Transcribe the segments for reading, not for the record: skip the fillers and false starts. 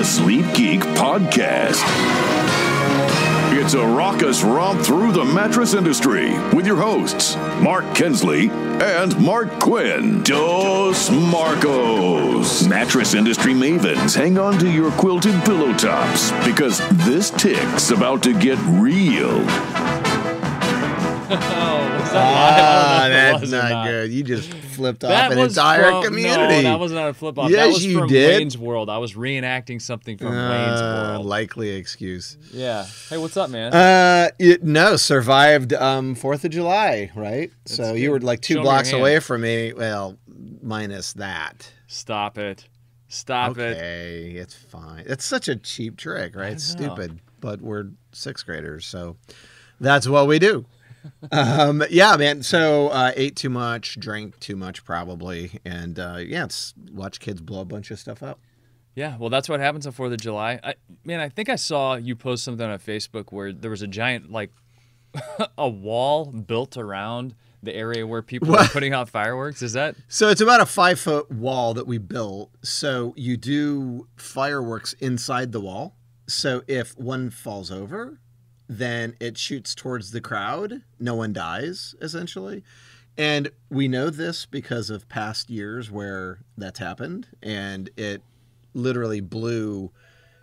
the Sleep Geek Podcast. It's a raucous romp through the mattress industry with your hosts, Mark Kinsley and Mark Quinn. Dos Marcos. Mattress industry mavens, hang on to your quilted pillow tops because this tick's about to get real. That's not good. You just flipped off an entire community. No, that was not a flip off. Yes, that was you from did. Wayne's World. I was reenacting something from Wayne's World. Likely excuse. Yeah. Hey, what's up, man? Survived 4th of July, right? So good. you were like two Show me blocks your hand. away from me. Well, minus that. Stop it. Stop it. Okay, it's fine. It's such a cheap trick, right? It's know. stupid, but we're 6th graders, so that's what we do. Yeah, man. So ate too much, drank too much, probably, and it's watch kids blow a bunch of stuff up. Yeah, well, that's what happens on 4th of July. I think I saw you post something on Facebook where there was a giant, like, a wall built around the area where people are putting out fireworks. Is that? So it's about a 5-foot wall that we built. So you do fireworks inside the wall. So if one falls over, then it shoots towards the crowd. No one dies, essentially. And we know this because of past years where that's happened. And it literally blew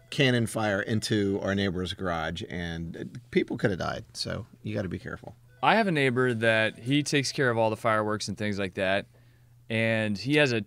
cannon fire into our neighbor's garage. And people could have died. So you got to be careful. I have a neighbor that he takes care of all the fireworks and things like that. And he has a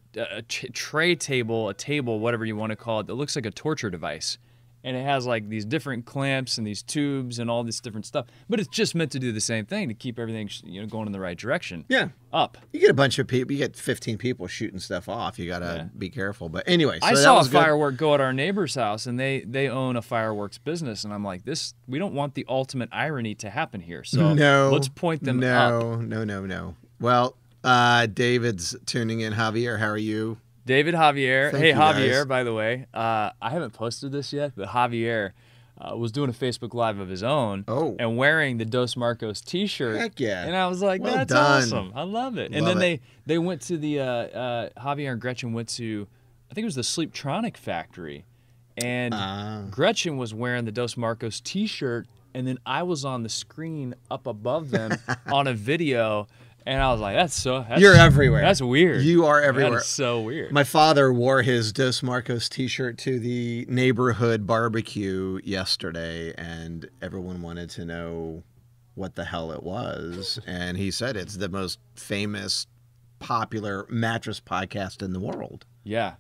tray table, a table, whatever you want to call it, that looks like a torture device. And it has like these different clamps and these tubes and all this different stuff. But it's just meant to do the same thing, to keep everything going in the right direction. Yeah. Up. You get a bunch of people, you get 15 people shooting stuff off. You got to be careful. But anyway, so I that saw was a good. firework go at our neighbor's house, and they own a fireworks business. And I'm like, we don't want the ultimate irony to happen here. So let's point them up. No. Well, David's tuning in. Javier, how are you? David Javier. Thank Hey, you, guys. Javier, by the way, I haven't posted this yet, but Javier was doing a Facebook Live of his own and wearing the Dos Marcos t-shirt. Heck yeah. And I was like, Well that's done. awesome. I love it. And Love then it. they went to the, Javier and Gretchen went to, I think it was the Sleeptronic factory. And Gretchen was wearing the Dos Marcos t-shirt, and then I was on the screen up above them on a video. And I was like, You're everywhere. That's weird. You are everywhere. That is so weird. My father wore his Dos Marcos t-shirt to the neighborhood barbecue yesterday, and everyone wanted to know what the hell it was. And he said it's the most famous, popular mattress podcast in the world. Yeah.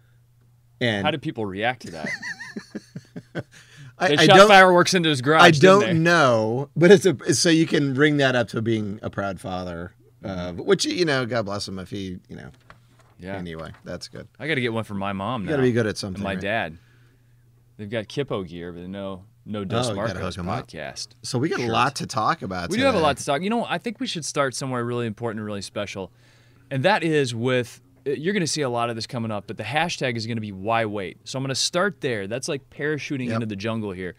And how did people react to that? I They shot fireworks into his garage. I didn't they? don't know, but it's so you can ring that up to being a proud father. Which, God bless him if he, Yeah. Anyway, that's good. I got to get one for my mom now. You got to be good at something. And my right? dad. They've got Kippo gear, but no Dos you gotta Marcos hook 'em up. podcast. So we got a lot to talk about We today. do have a lot to talk. I think we should start somewhere really important and really special. And that is with, you're going to see a lot of this coming up, but the hashtag is going to be why wait. So I'm going to start there. That's like parachuting into the jungle here.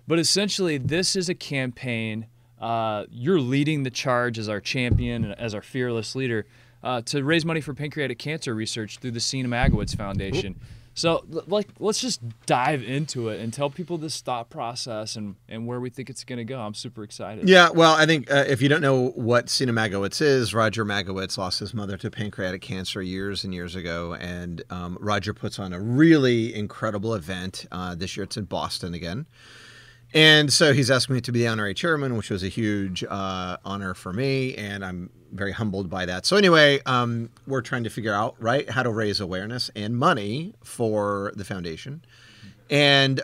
But essentially, this is a campaign. You're leading the charge as our champion and as our fearless leader to raise money for pancreatic cancer research through the Sina Magowitz Foundation. So, let's just dive into it and tell people this thought process and where we think it's going to go. I'm super excited. Yeah, well, I think if you don't know what Sina Magowitz is, Roger Magowitz lost his mother to pancreatic cancer years and years ago, and Roger puts on a really incredible event. This year it's in Boston again. And so he's asked me to be the honorary chairman, which was a huge honor for me, and I'm very humbled by that. So anyway, we're trying to figure out, how to raise awareness and money for the foundation. And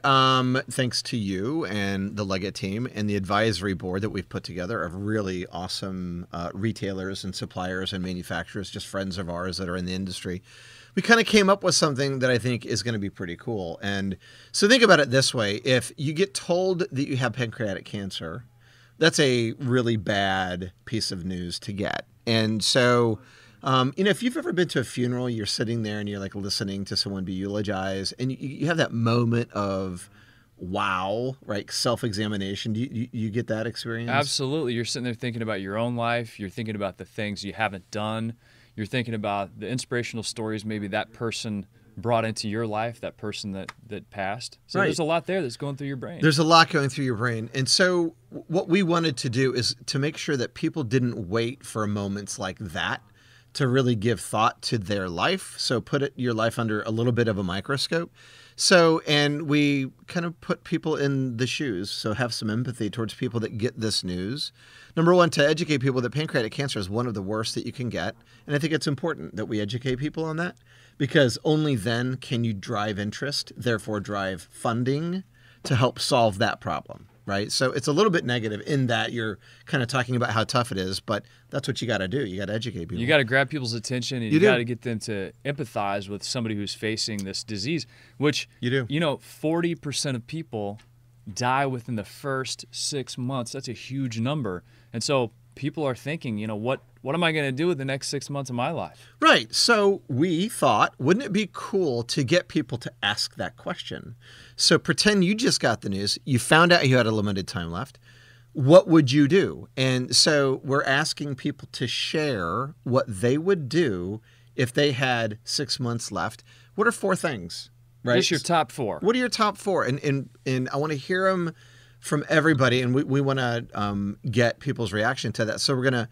thanks to you and the Leggett team and the advisory board that we've put together of really awesome retailers and suppliers and manufacturers, just friends of ours that are in the industry, we kind of came up with something that I think is going to be pretty cool. And so think about it this way. If you get told that you have pancreatic cancer, that's a really bad piece of news to get. And so, if you've ever been to a funeral, you're sitting there and you're like listening to someone be eulogized, and you have that moment of wow, right? Self-examination. Do you get that experience? Absolutely. You're sitting there thinking about your own life. You're thinking about the things you haven't done. You're thinking about the inspirational stories maybe that person brought into your life, that person that passed. So Right. there's a lot there that's going through your brain. There's a lot going through your brain. And so what we wanted to do is to make sure that people didn't wait for moments like that to really give thought to their life. So put your life under a little bit of a microscope. So, and we kind of put people in the shoes. So have some empathy towards people that get this news. Number one, to educate people that pancreatic cancer is one of the worst that you can get. And I think it's important that we educate people on that, because only then can you drive interest, therefore drive funding to help solve that problem, right? So it's a little bit negative in that you're kind of talking about how tough it is, but that's what you got to do. You got to educate people. You got to grab people's attention, and you got to get them to empathize with somebody who's facing this disease, which, you do. 40% of people die within the first 6 months. That's a huge number. And so people are thinking, what am I going to do with the next 6 months of my life? Right. So we thought, wouldn't it be cool to get people to ask that question? So pretend you just got the news. You found out you had a limited time left. What would you do? And so we're asking people to share what they would do if they had 6 months left. What are 4 things? Right. Just your top 4. What are your top 4? And I want to hear them from everybody, and we want to get people's reaction to that. So we're going to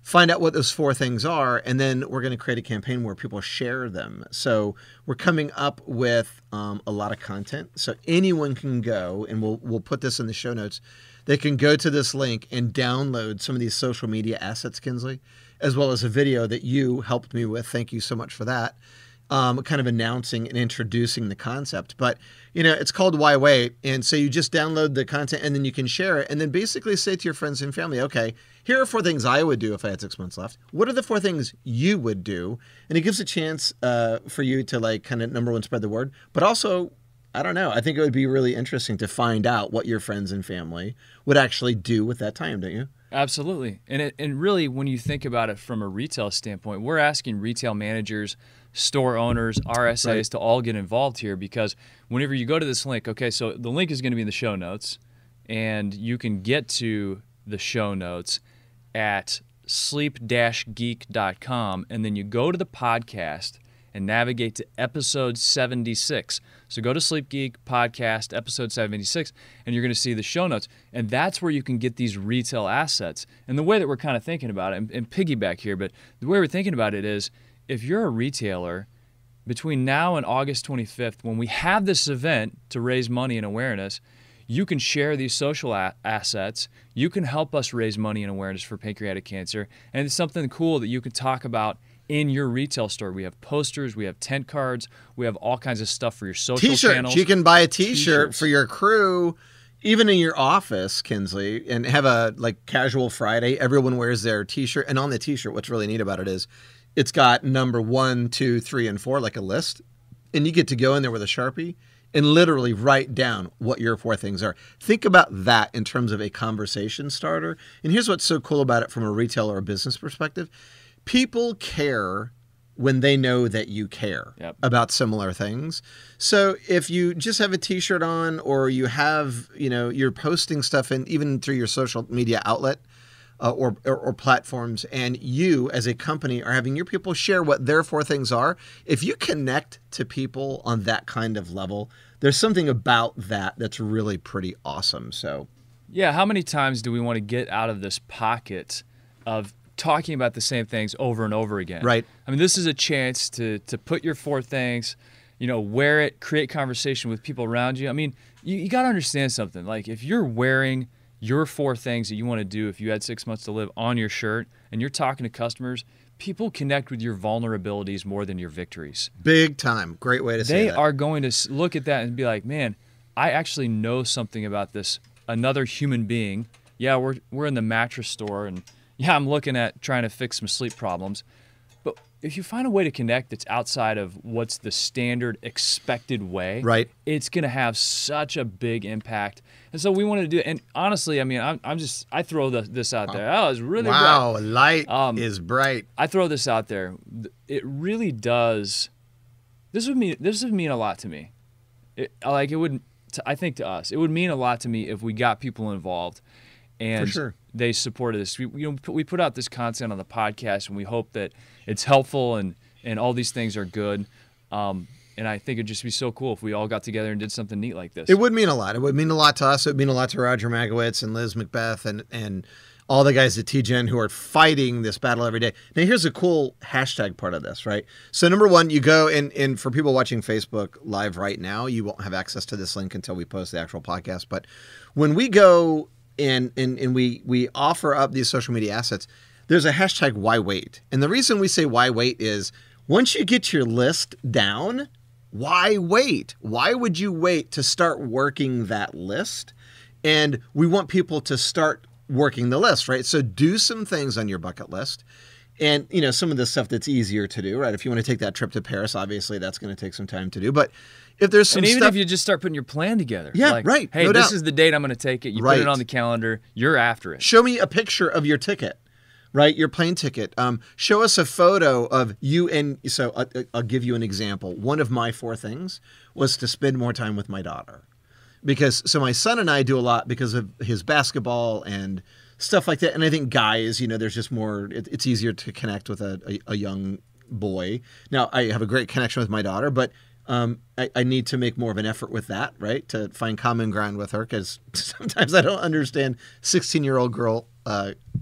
find out what those 4 things are, and then we're going to create a campaign where people share them. So we're coming up with a lot of content. So anyone can go, and we'll put this in the show notes. They can go to this link and download some of these social media assets, Kinsley, as well as a video that you helped me with. Thank you so much for that. Kind of announcing and introducing the concept. But, it's called Why Wait? And so you just download the content and then you can share it and then basically say to your friends and family, okay, here are 4 things I would do if I had 6 months left. What are the 4 things you would do? And it gives a chance for you to kind of, number one, spread the word, but also, I don't know, I think it would be really interesting to find out what your friends and family would actually do with that time, don't you? Absolutely. And really, when you think about it from a retail standpoint, we're asking retail managers, store owners, RSAs Right. to all get involved here, because whenever you go to this link, okay, so the link is going to be in the show notes, and you can get to the show notes at sleep-geek.com, and then you go to the podcast and navigate to episode 76. So go to Sleep Geek Podcast, episode 76, and you're going to see the show notes. And that's where you can get these retail assets. And the way that we're kind of thinking about it, and piggyback here, but the way we're thinking about it is, if you're a retailer, between now and August 25th, when we have this event to raise money and awareness, you can share these social assets. You can help us raise money and awareness for pancreatic cancer. And it's something cool that you can talk about in your retail store. We have posters, we have tent cards, we have all kinds of stuff for your social channels. You can buy a T-shirt for your crew, even in your office, Kinsley, and have a casual Friday. Everyone wears their T-shirt, and on the T-shirt, what's really neat about it is it's got number 1, 2, 3, and 4, like a list, and you get to go in there with a Sharpie and literally write down what your 4 things are. Think about that in terms of a conversation starter. And here's what's so cool about it from a retail or a business perspective. People care when they know that you care about similar things. So if you just have a T-shirt on, or you have, you're posting stuff in, even through your social media outlet or platforms, and you as a company are having your people share what their 4 things are, if you connect to people on that kind of level, there's something about that that's really pretty awesome. So, yeah, how many times do we want to get out of this pocket of talking about the same things over and over again? Right. I mean, this is a chance to put your 4 things, wear it, create conversation with people around you. I mean, you got to understand something. Like, if you're wearing your 4 things that you want to do if you had 6 months to live on your shirt, and you're talking to customers, people connect with your vulnerabilities more than your victories. Big time. Great way to say that. They are going to look at that and be like, man, I actually know something about this, another human being. Yeah, we're in the mattress store, and yeah, I'm looking at trying to fix some sleep problems. But if you find a way to connect that's outside of what's the standard expected way, right, it's going to have such a big impact. And so we wanted to do it. And honestly, I mean, I throw this out there. Oh, it's really bright. Wow, light is bright. I throw this out there. It really does. This would mean a lot to me. I think to us, it would mean a lot to me if we got people involved, and For sure. they supported this. We put out this content on the podcast, and we hope that it's helpful and all these things are good. And I think it'd just be so cool if we all got together and did something neat like this. It would mean a lot. It would mean a lot to us. It would mean a lot to Roger Magowitz and Liz Macbeth and all the guys at TGen who are fighting this battle every day. Now, here's a cool hashtag part of this, right? So, number one, you go and for people watching Facebook Live right now, you won't have access to this link until we post the actual podcast. But when we go and we offer up these social media assets, there's a hashtag why wait. And the reason we say why wait is once you get your list down, why wait? Why would you wait to start working that list? And we want people to start working the list, right? So do some things on your bucket list. And, some of the stuff that's easier to do, right? If you want to take that trip to Paris, obviously that's going to take some time to do. But if there's some and even stuff, if you just start putting your plan together. Yeah, like, right. Hey, no this doubt. is the date I'm going to take it. You Right. put it on the calendar. You're after it. Show me a picture of your ticket, right? Your plane ticket. Show us a photo of you. And so I'll give you an example. One of my 4 things was to spend more time with my daughter. So my son and I do a lot because of his basketball and stuff like that. And I think guys, there's just more, it's easier to connect with a young boy. Now, I have a great connection with my daughter, but I need to make more of an effort with that, right? To find common ground with her, because sometimes I don't understand 16-year-old girl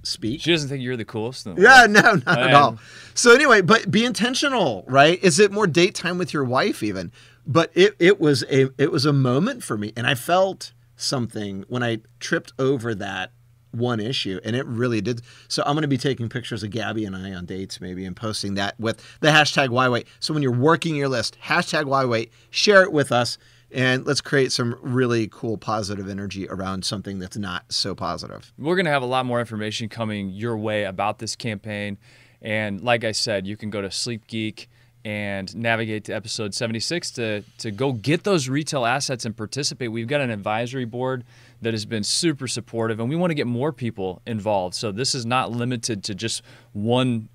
speak. She doesn't think you're the coolest. Yeah, no, not at all. So anyway, but be intentional, right? Is it more date time with your wife even? But it was a moment for me, and I felt something when I tripped over that one issue, and it really did. So I'm going to be taking pictures of Gabby and I on dates maybe and posting that with the hashtag why wait. So when you're working your list, hashtag why wait, share it with us, and let's create some really cool positive energy around something that's not so positive. We're going to have a lot more information coming your way about this campaign. And like I said, you can go to Sleep Geek and navigate to episode 76 to go get those retail assets and participate. We've got an advisory board that has been super supportive, and we want to get more people involved. So this is not limited to just one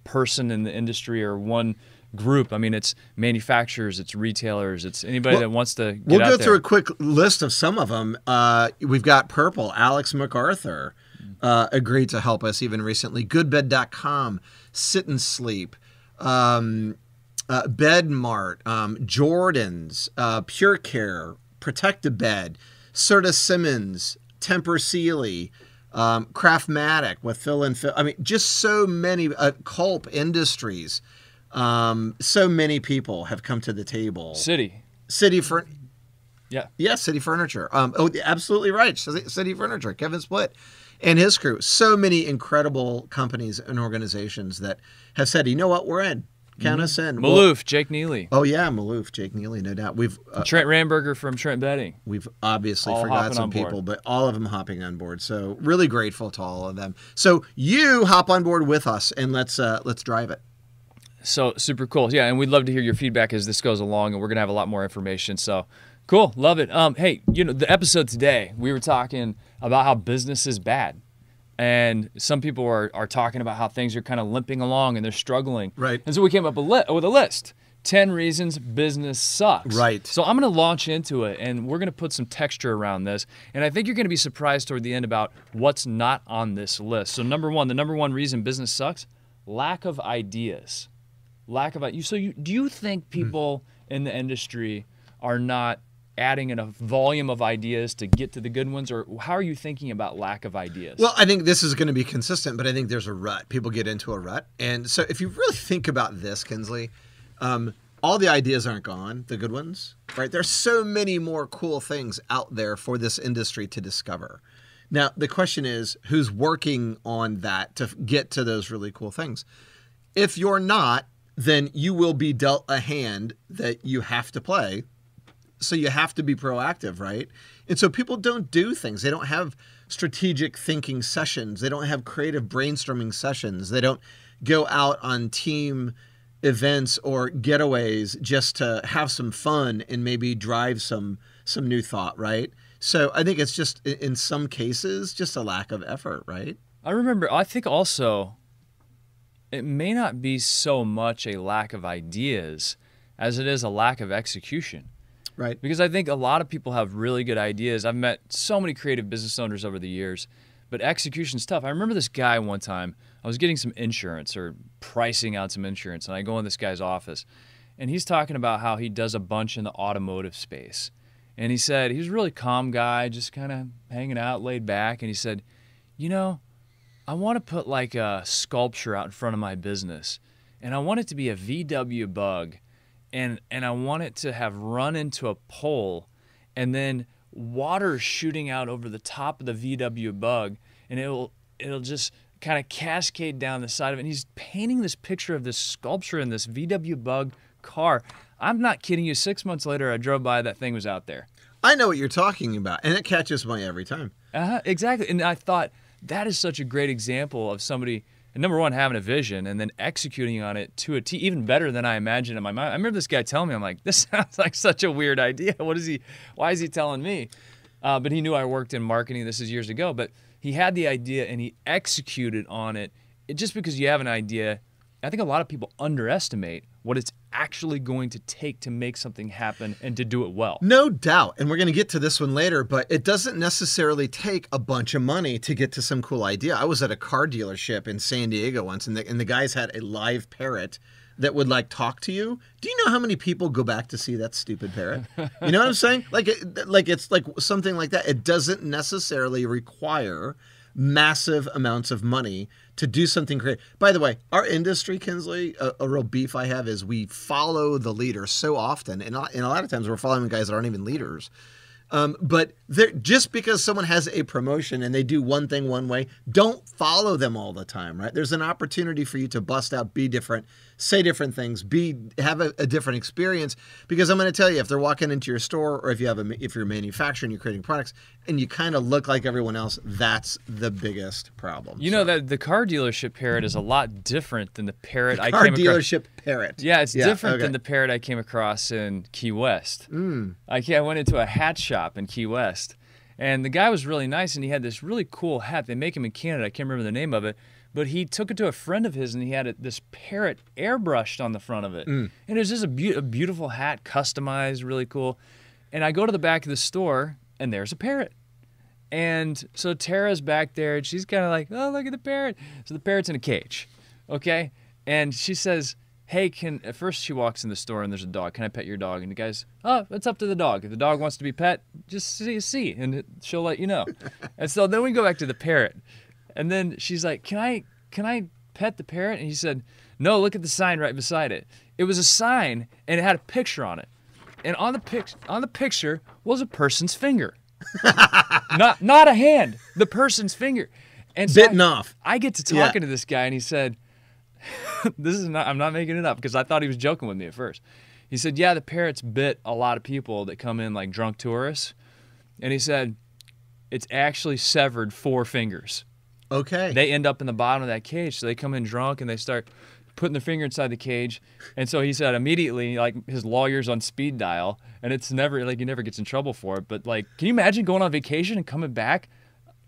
person in the industry or one group. I mean, it's manufacturers, it's retailers, it's anybody that wants to get out there. We'll go through a quick list of some of them. We've got Purple, Alex MacArthur agreed to help us even recently. Goodbed.com, Sit and Sleep, BedMart, Jordan's, Pure Care, Protect a Bed, Serta Simmons, Temper Sealy, Craftmatic with Fill and Fill. I mean, just so many, Culp Industries. So many people have come to the table. City Furniture. Absolutely right. City Furniture. Kevin Split and his crew. So many incredible companies and organizations that have said, you know what, we're in. Count us in. Maloof, Jake Neely. Oh yeah, Maloof, Jake Neely, no doubt. We've Trent Ramberger from Trent Bedding. We've obviously all forgot some people, but all of them hopping on board. So really grateful to all of them. So you hop on board with us and let's drive it. So super cool. Yeah, and we'd love to hear your feedback as this goes along, and we're going to have a lot more information. So cool. Love it. Hey, the episode today, we were talking about how business is bad. And some people are talking about how things are kind of limping along and they're struggling. Right. And so we came up with a list. 10 reasons business sucks. Right. So I'm going to launch into it, and we're going to put some texture around this. And I think you're going to be surprised toward the end about what's not on this list. So the number one reason business sucks, lack of ideas. So do you think people in the industry are not adding enough volume of ideas to get to the good ones, or how are you thinking about lack of ideas? Well, I think this is going to be consistent, but I think there's a rut. People get into a rut. And so if you really think about this, Kinsley, all the ideas aren't gone, the good ones, right? There's so many more cool things out there for this industry to discover. Now, the question is, who's working on that to get to those really cool things? If you're not, then you will be dealt a hand that you have to play. So you have to be proactive, right? And so people don't do things. They don't have strategic thinking sessions. They don't have creative brainstorming sessions. They don't go out on team events or getaways just to have some fun and maybe drive some new thought, right? So I think it's just, in some cases, just a lack of effort, right? I think also it may not be so much a lack of ideas as it is a lack of execution. Right. Because I think a lot of people have really good ideas. I've met so many creative business owners over the years, but execution's tough. I remember this guy one time, I was getting some insurance or pricing out some insurance, and I go in this guy's office, and he's talking about how he does a bunch in the automotive space. And he said he was a really calm guy, just kind of hanging out, laid back. And he said, you know, I want to put like a sculpture out in front of my business, and I want it to be a VW Bug, and I want it to have run into a pole, and then water shooting out over the top of the VW Bug, and it'll just kind of cascade down the side of it. And he's painting this picture of this sculpture in this VW Bug car. I'm not kidding you. 6 months later, I drove by, that thing was out there. I know what you're talking about, and it catches my eye every time. Exactly. And I thought that is such a great example of somebody, number one, having a vision and then executing on it to a T, even better than I imagined in my mind. I remember this guy telling me, I'm like, this sounds like such a weird idea. Why is he telling me? But he knew I worked in marketing. This is years ago. But he had the idea and he executed on it. Just because you have an idea, I think a lot of people underestimate what it's actually going to take to make something happen and to do it well. No doubt. And we're going to get to this one later, but it doesn't necessarily take a bunch of money to get to some cool idea. I was at a car dealership in San Diego once, and the guys had a live parrot that would like talk to you. Do you know how many people go back to see that stupid parrot? You know what I'm saying? Like it's like something like that. It doesn't necessarily require massive amounts of money to do something creative. By the way, our industry, Kinsley, a real beef I have is we follow the leader so often, and a lot of times we're following guys that aren't even leaders. But just because someone has a promotion and they do one thing one way, don't follow them all the time, right? There's an opportunity for you to bust out, be different, say different things, have a different experience. Because I'm going to tell you, if they're walking into your store, or if you're manufacturing, you're creating products, and you kind of look like everyone else, that's the biggest problem. You know that the car dealership parrot is a lot different than the parrot I came across. Car dealership parrot. Yeah, it's different than the parrot I came across in Key West. I went into a hat shop in Key West, and the guy was really nice, and he had this really cool hat. They make them in Canada. I can't remember the name of it, but he took it to a friend of his, and he had this parrot airbrushed on the front of it. And it was just a beautiful hat, customized, really cool. And I go to the back of the store, and there's a parrot. And so Tara's back there, and she's kind of like, oh, look at the parrot. So the parrot's in a cage, okay? And she says, hey, at first she walks in the store, and there's a dog. Can I pet your dog? And the guy's, oh, it's up to the dog. If the dog wants to be pet, just see, and she'll let you know. And so then we go back to the parrot. And then she's like, can I pet the parrot? And he said, no, look at the sign right beside it. It was a sign, and it had a picture on it. And on the picture was a person's finger. not a hand, the person's finger. And so bitten off. I get to talking to this guy, and he said, I'm not making it up, because I thought he was joking with me at first. He said, yeah, the parrot's bit a lot of people that come in like drunk tourists. And he said, it's actually severed 4 fingers. Okay. They end up in the bottom of that cage, so they come in drunk and they start putting their finger inside the cage. And so he said immediately, like, his lawyer's on speed dial, and it's never, like, he never gets in trouble for it. But, like, can you imagine going on vacation and coming back,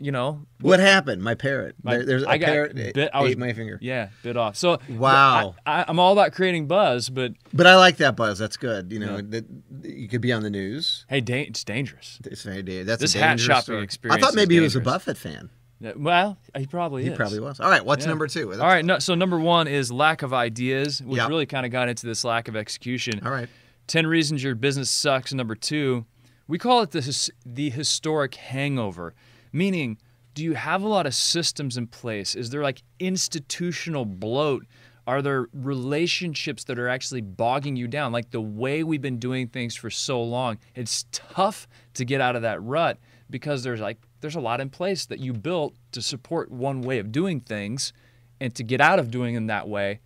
you know? What happened? My parrot. There's a parrot ate my finger. Yeah, bit off. So wow. I'm all about creating buzz, but I like that buzz. That's good. You know, that you could be on the news. Hey, it's dangerous. It's very dangerous. That's this a hat shopping story. experience. I thought maybe he was a Buffett fan. Well, he probably is. He probably was. All right, what's number 2? All right, so number 1 is lack of ideas, which Yep. really kind of got into this lack of execution. All right. 10 reasons your business sucks. Number 2, we call it the historic hangover, meaning, do you have a lot of systems in place? Is there like institutional bloat? Are there relationships that are actually bogging you down? Like the way we've been doing things for so long, it's tough to get out of that rut, because there's a lot in place that you built to support one way of doing things, and to get out of doing them that way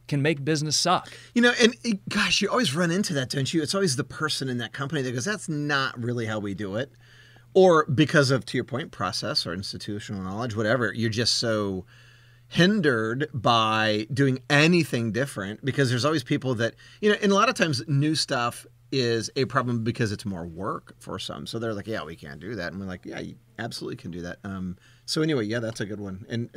can make business suck. You know, and gosh, you always run into that, don't you? It's always the person in that company that goes, that's not really how we do it. Or because of, to your point, process or institutional knowledge, whatever, you're just so hindered by doing anything different, because there's always people that, you know, and a lot of times new stuff is a problem because it's more work for some. So they're like, yeah, we can't do that. And we're like, yeah, you absolutely can do that. So anyway, yeah, that's a good one. And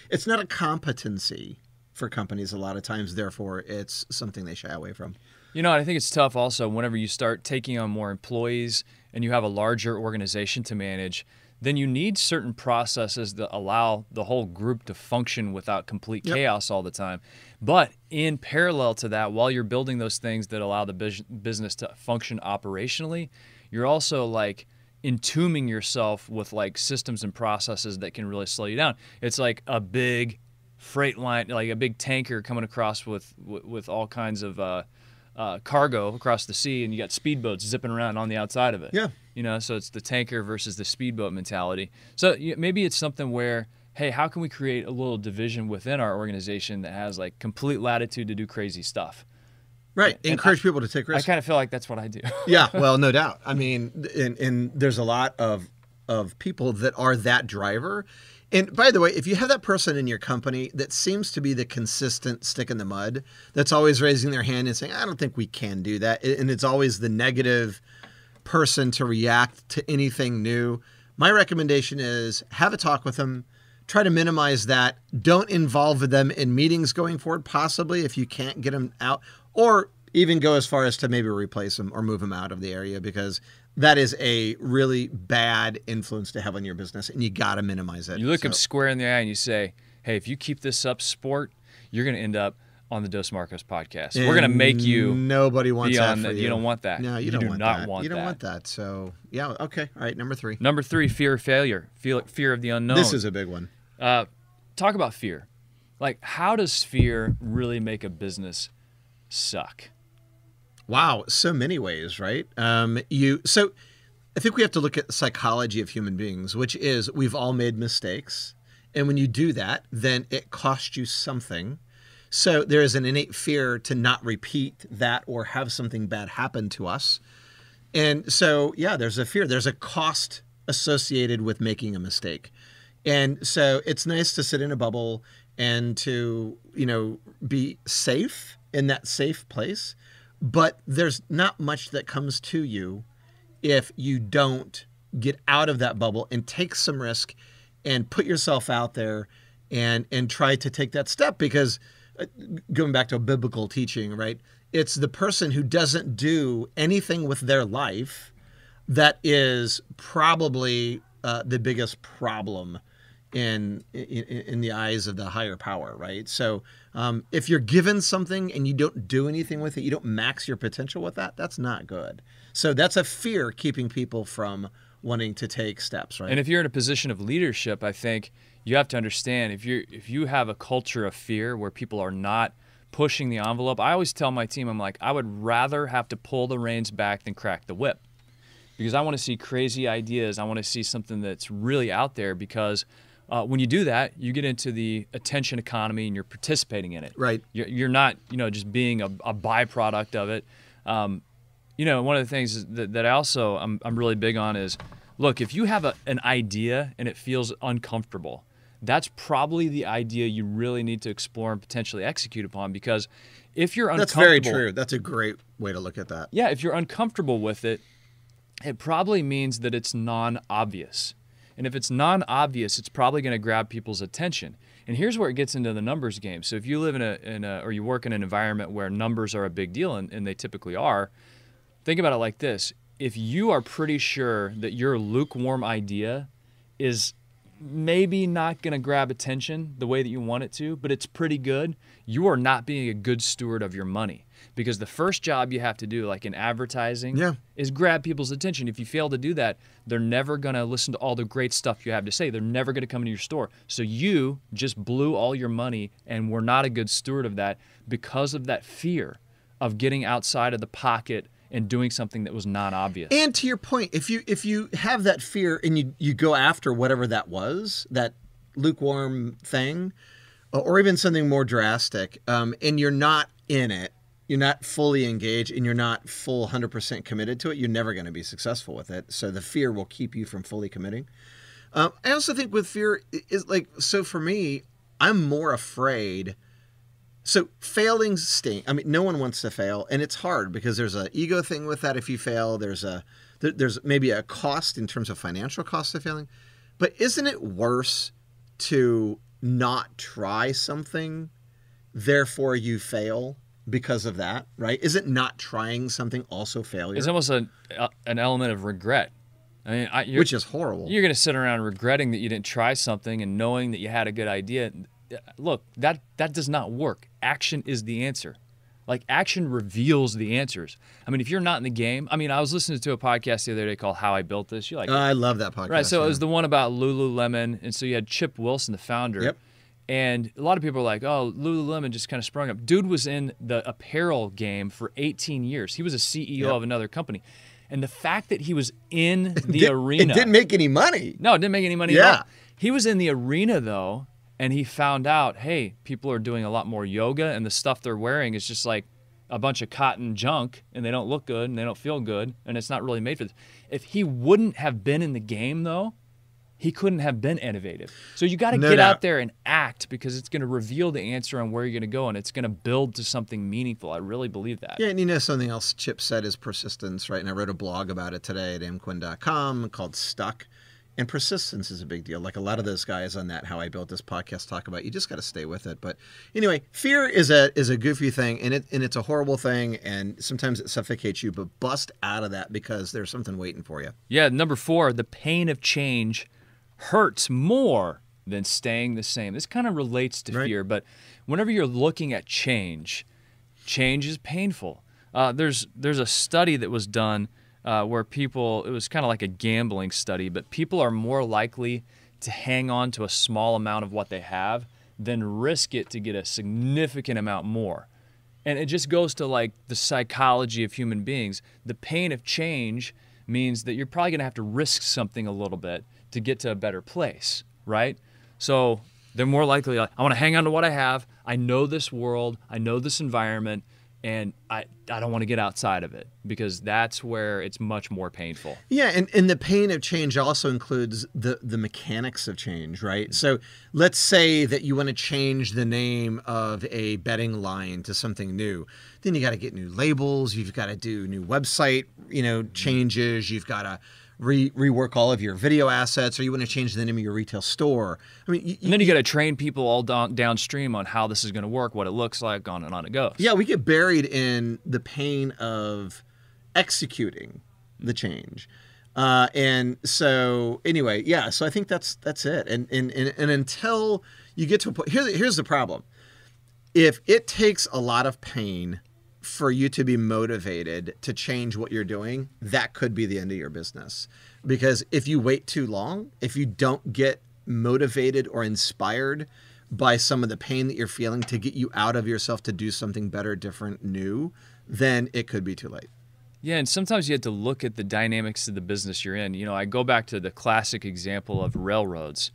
it's not a competency for companies a lot of times. Therefore, it's something they shy away from. You know, I think it's tough also whenever you start taking on more employees and you have a larger organization to manage. then you need certain processes that allow the whole group to function without complete chaos all the time. But in parallel to that, while you're building those things that allow the business to function operationally, you're also like entombing yourself with like systems and processes that can really slow you down. It's like a big freight line, like a big tanker coming across with all kinds of cargo across the sea, and you got speedboats zipping around on the outside of it. Yeah. So it's the tanker versus the speedboat mentality. So maybe it's something where, hey, how can we create a little division within our organization that has like complete latitude to do crazy stuff? Right. Encourage people to take risks. I kind of feel like that's what I do. Yeah, well, no doubt. I mean, and there's a lot of people that are that driver. And by the way, if you have that person in your company that seems to be the consistent stick in the mud, that's always raising their hand and saying, I don't think we can do that. And it's always the negative person to react to anything new. My recommendation is have a talk with them. Try to minimize that. Don't involve them in meetings going forward, possibly if you can't get them out. Or even go as far as to maybe replace them or move them out of the area, because that is a really bad influence to have on your business, and you got to minimize it. You look them square in the eye and you say, hey, if you keep this up, sport, you're going to end up on the Dos Marcos podcast. We're going to make you. Nobody wants that for you. You don't want that. No, you do don't want not that. want you don't that. want that. So, yeah, okay. All right, number 3. Number 3, fear of failure, fear of the unknown. This is a big one. Talk about fear. Like, how does fear really make a business suck? Wow, so many ways, right? So I think we have to look at the psychology of human beings, which is we've all made mistakes. And when you do that, then it costs you something. So there is an innate fear to not repeat that or have something bad happen to us. And so, yeah, there's a fear. There's a cost associated with making a mistake. And so it's nice to sit in a bubble and to, be safe in that safe place. But there's not much that comes to you if you don't get out of that bubble and take some risk and put yourself out there and try to take that step. Because going back to a biblical teaching, right? It's the person who doesn't do anything with their life that is probably the biggest problem in the eyes of the higher power, right? So if you're given something and you don't do anything with it, you don't max your potential with that, that's not good. So that's a fear keeping people from wanting to take steps, right? And if you're in a position of leadership, I think you have to understand if you have a culture of fear where people are not pushing the envelope. I always tell my team, I'm like, I would rather have to pull the reins back than crack the whip, because I want to see crazy ideas. I want to see something that's really out there, because when you do that, you get into the attention economy and you're participating in it. Right. You're not, just being a byproduct of it. One of the things that I also I'm really big on is, look, if you have an idea and it feels uncomfortable, that's probably the idea you really need to explore and potentially execute upon. Because if you're uncomfortable, that's very true. That's a great way to look at that. Yeah, if you're uncomfortable with it, it probably means that it's non-obvious. And if it's non-obvious, it's probably going to grab people's attention. And here's where it gets into the numbers game. So if you live or you work in an environment where numbers are a big deal, and they typically are, think about it like this. If you are pretty sure that your lukewarm idea is maybe not going to grab attention the way that you want it to, but it's pretty good, you are not being a good steward of your money. Because the first job you have to do, like in advertising, is grab people's attention. If you fail to do that, they're never going to listen to all the great stuff you have to say. They're never going to come into your store. So you just blew all your money and were not a good steward of that because of that fear of getting outside of the pocket and doing something that was not obvious. And to your point, if you have that fear and you go after whatever that was, that lukewarm thing, or even something more drastic, and you're not in it, you're not fully engaged, and you're not full 100% committed to it, you're never going to be successful with it. So the fear will keep you from fully committing. I also think with fear is so for me, I'm more afraid. So failing sting. I mean, no one wants to fail, and it's hard because there's an ego thing with that. If you fail, there's maybe a cost in terms of financial cost of failing. But isn't it worse to not try something, therefore you fail because of that, right? Isn't not trying something also failure? It's almost an element of regret. I mean, which is horrible. You're going to sit around regretting that you didn't try something and knowing that you had a good idea. Look, that does not work. Action is the answer. Like, action reveals the answers. I mean, if you're not in the game, I mean, I was listening to a podcast the other day called How I Built This. You like I love that podcast. Right, so it was the one about Lululemon, and so you had Chip Wilson, the founder. Yep. And a lot of people are like, oh, Lululemon just kind of sprung up. Dude was in the apparel game for 18 years. He was a CEO of another company. And the fact that he was in the arena. It didn't make any money. No, it didn't make any money at all. He was in the arena, though, and he found out, hey, people are doing a lot more yoga, and the stuff they're wearing is just like a bunch of cotton junk, and they don't look good, and they don't feel good, and it's not really made for this. If he wouldn't have been in the game, though, he couldn't have been innovative. So you got to get out there and act, because it's going to reveal the answer on where you're going to go, and it's going to build to something meaningful. I really believe that. Yeah, and you know something else Chip said is persistence, right? And I wrote a blog about it today at mquinn.com called Stuck. And persistence is a big deal. Like a lot of those guys on that How I Built This podcast talk about, you just got to stay with it. But anyway, fear is a goofy thing, and it's a horrible thing, and sometimes it suffocates you. But bust out of that, because there's something waiting for you. Yeah, number 4, the pain of change hurts more than staying the same. This kind of relates to fear, but whenever you're looking at change is painful. There's a study that was done where people, it was kind of like a gambling study, but people are more likely to hang on to a small amount of what they have than risk it to get a significant amount more. And it just goes to like the psychology of human beings. The pain of change means that you're probably going to have to risk something a little bit to get to a better place, right? So they're more likely, like, I want to hang on to what I have. I know this world. I know this environment. And I don't want to get outside of it, because that's where it's much more painful. Yeah, and the pain of change also includes the mechanics of change, right? So let's say that you want to change the name of a betting line to something new. Then you got to get new labels. You've got to do new website, changes. You've got to rework all of your video assets, or you want to change the name of your retail store. I mean, and then you got to train people all downstream on how this is going to work, what it looks like, on and on it goes. Yeah, we get buried in the pain of executing the change. And so anyway, yeah, so I think that's it. And until you get to a point, here's the problem. If it takes a lot of pain for you to be motivated to change what you're doing, that could be the end of your business. Because if you wait too long, if you don't get motivated or inspired by some of the pain that you're feeling to get you out of yourself to do something better, different, new, then it could be too late. Yeah, and sometimes you have to look at the dynamics of the business you're in. I go back to the classic example of railroads.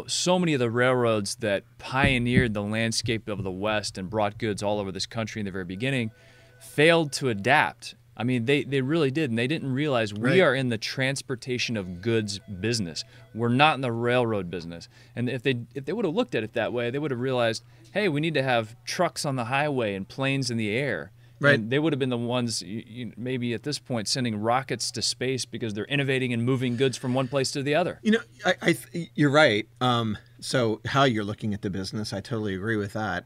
So many of the railroads that pioneered the landscape of the West and brought goods all over this country in the very beginning failed to adapt. I mean, they really did, and they didn't realize we are in the transportation of goods business. We're not in the railroad business. And if they would have looked at it that way, they would have realized, hey, we need to have trucks on the highway and planes in the air. Right. And they would have been the ones, maybe at this point, sending rockets to space, because they're innovating and moving goods from one place to the other. You're right. So how you're looking at the business, I totally agree with that.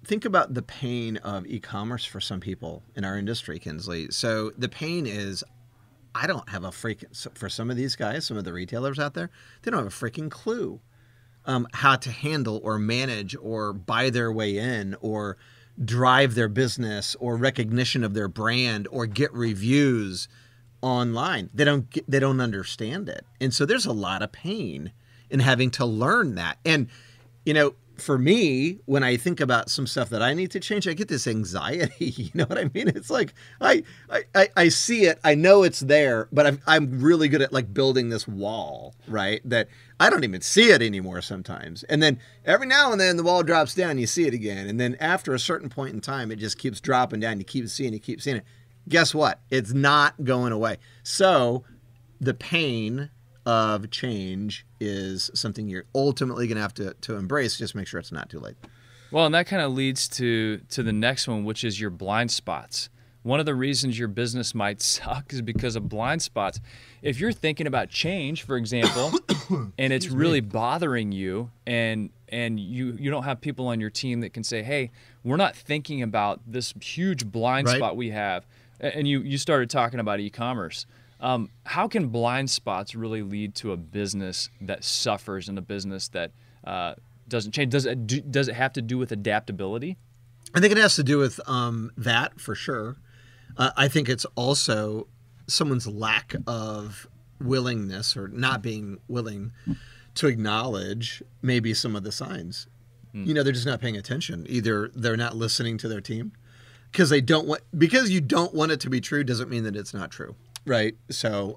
Think about the pain of e-commerce for some people in our industry, Kinsley. So the pain is, I don't have for some of these guys, some of the retailers out there, they don't have a freaking clue how to handle or manage or buy their way in or drive their business or recognition of their brand or get reviews online. They don't understand it. And so there's a lot of pain in having to learn that. And, for me, when I think about some stuff that I need to change, I get this anxiety. You know what I mean? It's like, I see it, I know it's there, but I'm really good at like building this wall, right? That I don't even see it anymore sometimes. And then every now and then the wall drops down, you see it again. And then after a certain point in time, it just keeps dropping down. You keep seeing it. Guess what? It's not going away. So the pain of change is something you're ultimately going to have to embrace. Just make sure it's not too late. Well, and that kind of leads to the next one, which is your blind spots. One of the reasons your business might suck is because of blind spots. If you're thinking about change, for example, and it's really bothering you, and you don't have people on your team that can say, hey, we're not thinking about this huge blind spot we have, and you started talking about e-commerce. How can blind spots really lead to a business that suffers and a business that doesn't change? Does it have to do with adaptability? I think it has to do with that for sure. I think it's also someone's lack of willingness or not being willing to acknowledge maybe some of the signs. They're just not paying attention. Either they're not listening to their team because you don't want it to be true doesn't mean that it's not true. Right. So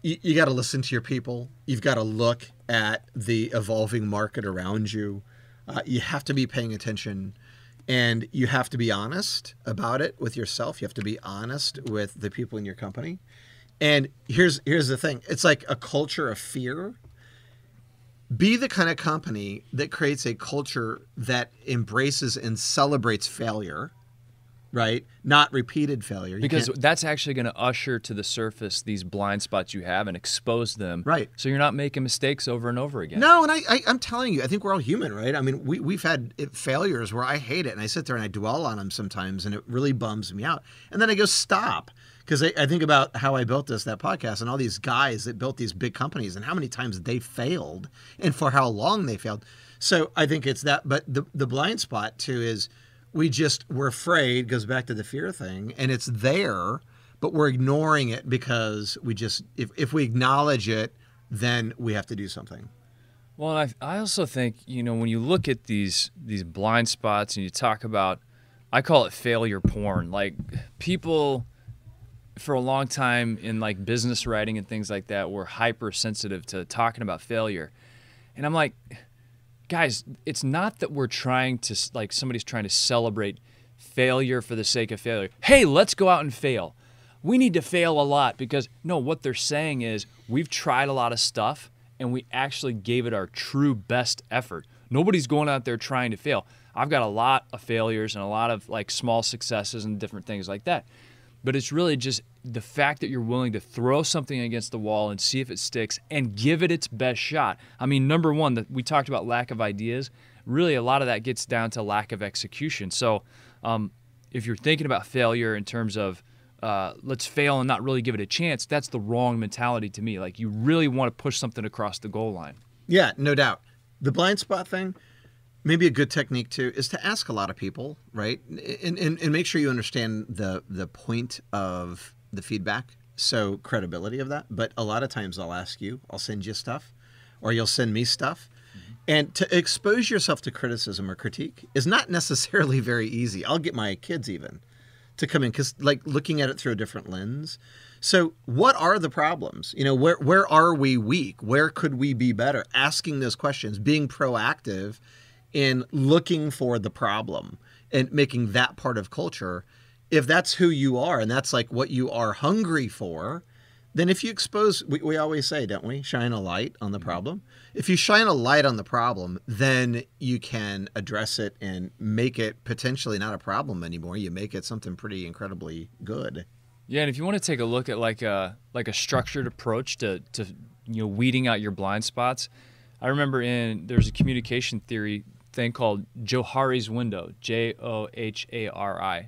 you got to listen to your people. You've got to look at the evolving market around you. You have to be paying attention, and you have to be honest about it with yourself. You have to be honest with the people in your company. And here's the thing. It's like a culture of fear. Be the kind of company that creates a culture that embraces and celebrates failure. Right? Not repeated failure. Because that's actually going to usher to the surface these blind spots you have and expose them. Right. So you're not making mistakes over and over again. No, and I'm telling you, I think we're all human, right? I mean, we've had failures where I hate it, and I sit there and I dwell on them sometimes, and it really bums me out. And then I go, stop. Because I think about how I built that podcast, and all these guys that built these big companies and how many times they failed and for how long they failed. So I think it's that. But the blind spot, too, is we're afraid, goes back to the fear thing, and it's there, but we're ignoring it because if we acknowledge it, then we have to do something. Well, I also think, when you look at these blind spots and you talk about, I call it failure porn. Like, people for a long time in like business writing and things like that were hypersensitive to talking about failure. And I'm like, guys, it's not that we're trying to, like, somebody's trying to celebrate failure for the sake of failure. Hey, let's go out and fail. We need to fail a lot because, no, what they're saying is we've tried a lot of stuff and we actually gave it our true best effort. Nobody's going out there trying to fail. I've got a lot of failures and a lot of like small successes and different things like that. But it's really just the fact that you're willing to throw something against the wall and see if it sticks and give it its best shot. I mean, number one, we talked about lack of ideas. Really, a lot of that gets down to lack of execution. So if you're thinking about failure in terms of let's fail and not really give it a chance, that's the wrong mentality to me. Like, you really want to push something across the goal line. Yeah, no doubt. The blind spot thing, maybe a good technique too, is to ask a lot of people, right? And make sure you understand the point of the feedback, so credibility of that. But a lot of times I'll send you stuff, or you'll send me stuff. Mm-hmm. And to expose yourself to criticism or critique is not necessarily very easy. I'll get my kids even to come in because, like, looking at it through a different lens. So what are the problems? Where are we weak? Where could we be better? Asking those questions, being proactive in looking for the problem and making that part of culture. If that's who you are and that's like what you are hungry for, then if you expose, we always say, don't we, shine a light on the problem. If you shine a light on the problem, then you can address it and make it potentially not a problem anymore. You make it something pretty incredibly good. Yeah, and if you want to take a look at like a structured approach to weeding out your blind spots, I remember there's a communication theory thing called Johari's window, Johari.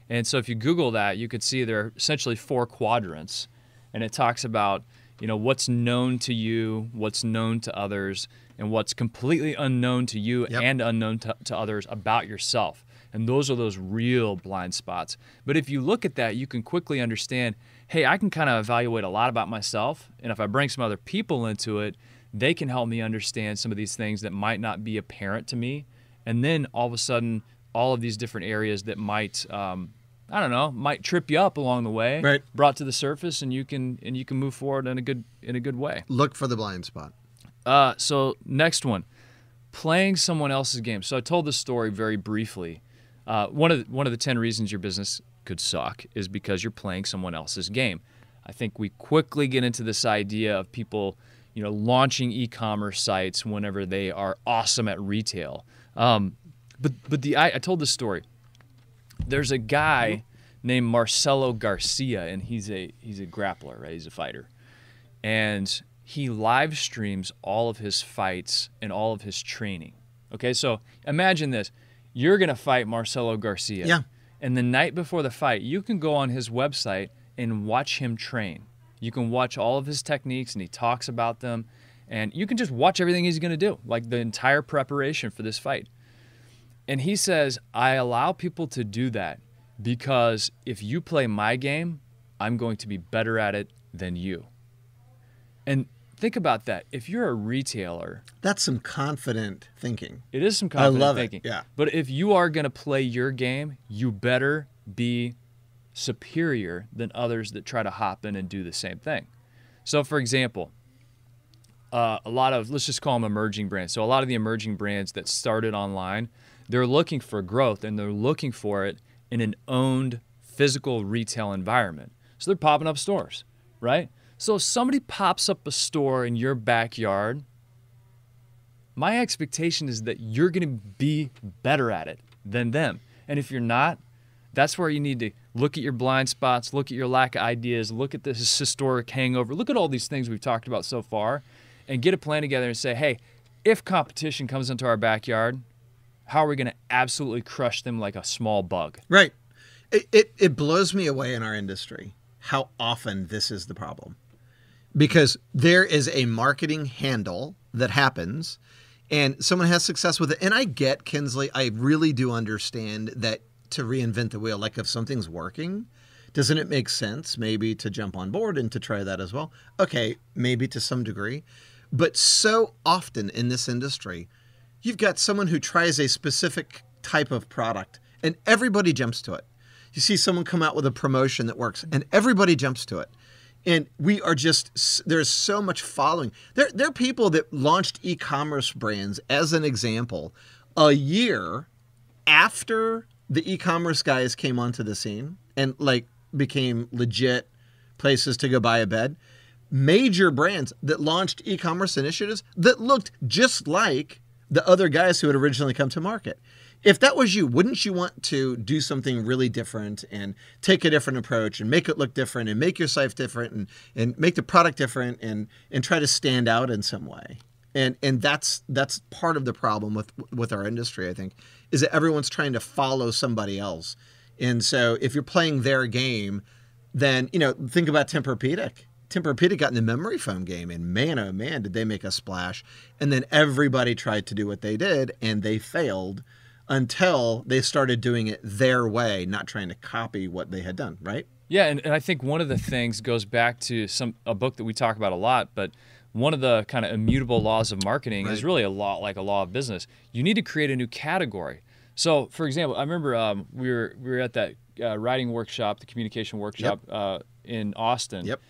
And so if you Google that, you could see there are essentially 4 quadrants. And it talks about, what's known to you, what's known to others, and what's completely unknown to you and unknown to others about yourself. And those are those real blind spots. But if you look at that, you can quickly understand, hey, I can kind of evaluate a lot about myself. And if I bring some other people into it, they can help me understand some of these things that might not be apparent to me. And then all of a sudden, all of these different areas that might trip you up along the way, right, brought to the surface, and you can move forward in a good way. Look for the blind spot. So next one, playing someone else's game. So I told this story very briefly. One of the 10 reasons your business could suck is because you're playing someone else's game. I think we quickly get into this idea of people, launching e-commerce sites whenever they are awesome at retail. But I told this story. There's a guy named Marcelo Garcia, and he's a grappler, right? He's a fighter. And he live streams all of his fights and all of his training. Okay, so imagine this. You're going to fight Marcelo Garcia. Yeah. And the night before the fight, you can go on his website and watch him train. You can watch all of his techniques, and he talks about them, and you can just watch everything he's going to do, like the entire preparation for this fight. And he says, I allow people to do that because if you play my game, I'm going to be better at it than you. And think about that. If you're a retailer, that's some confident thinking. It is some confident thinking. Yeah. But if you are going to play your game, you better be superior than others that try to hop in and do the same thing. So, for example, a lot of, let's just call them emerging brands. So a lot of the emerging brands that started online, they're looking for growth, and they're looking for it in an owned physical retail environment. So they're popping up stores, right? So if somebody pops up a store in your backyard, my expectation is that you're going to be better at it than them. And if you're not, that's where you need to look at your blind spots, look at your lack of ideas, look at this historic hangover, look at all these things we've talked about so far, and get a plan together and say, hey, if competition comes into our backyard, how are we going to absolutely crush them like a small bug? Right. It blows me away in our industry how often this is the problem. Because there is a marketing handle that happens and someone has success with it. And I get, Kinsley, I really do understand that to reinvent the wheel, like if something's working, doesn't it make sense maybe to jump on board and to try that as well? Okay, maybe to some degree. But so often in this industry, you've got someone who tries a specific type of product and everybody jumps to it. You see someone come out with a promotion that works and everybody jumps to it. And we are just, there's so much following. There are people that launched e-commerce brands, as an example, a year after the e-commerce guys came onto the scene and like became legit places to go buy a bed. Major brands that launched e-commerce initiatives that looked just like the other guys who had originally come to market. If that was you, wouldn't you want to do something really different and take a different approach and make it look different and make your site different and make the product different and try to stand out in some way? And that's part of the problem with our industry, I think, is that everyone's trying to follow somebody else. And so if you're playing their game, then, you know, think about Tempur-Pedic. Tempur-Pedic got in the memory foam game, and man, oh man, did they make a splash. And then everybody tried to do what they did, and they failed until they started doing it their way, not trying to copy what they had done, right? Yeah, and I think one of the things goes back to a book that we talk about a lot, but one of the kind of immutable laws of marketing is really a law, like a law of business. You need to create a new category. So, for example, I remember we were at that writing workshop, the communication workshop in Austin. Yep.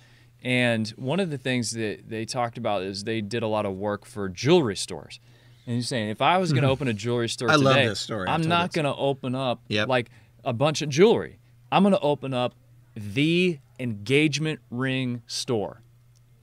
And one of the things that they talked about is they did a lot of work for jewelry stores. And he's saying, if I was going to open a jewelry store today, love this story. I'm not going to open up like a bunch of jewelry. I'm going to open up the engagement ring store.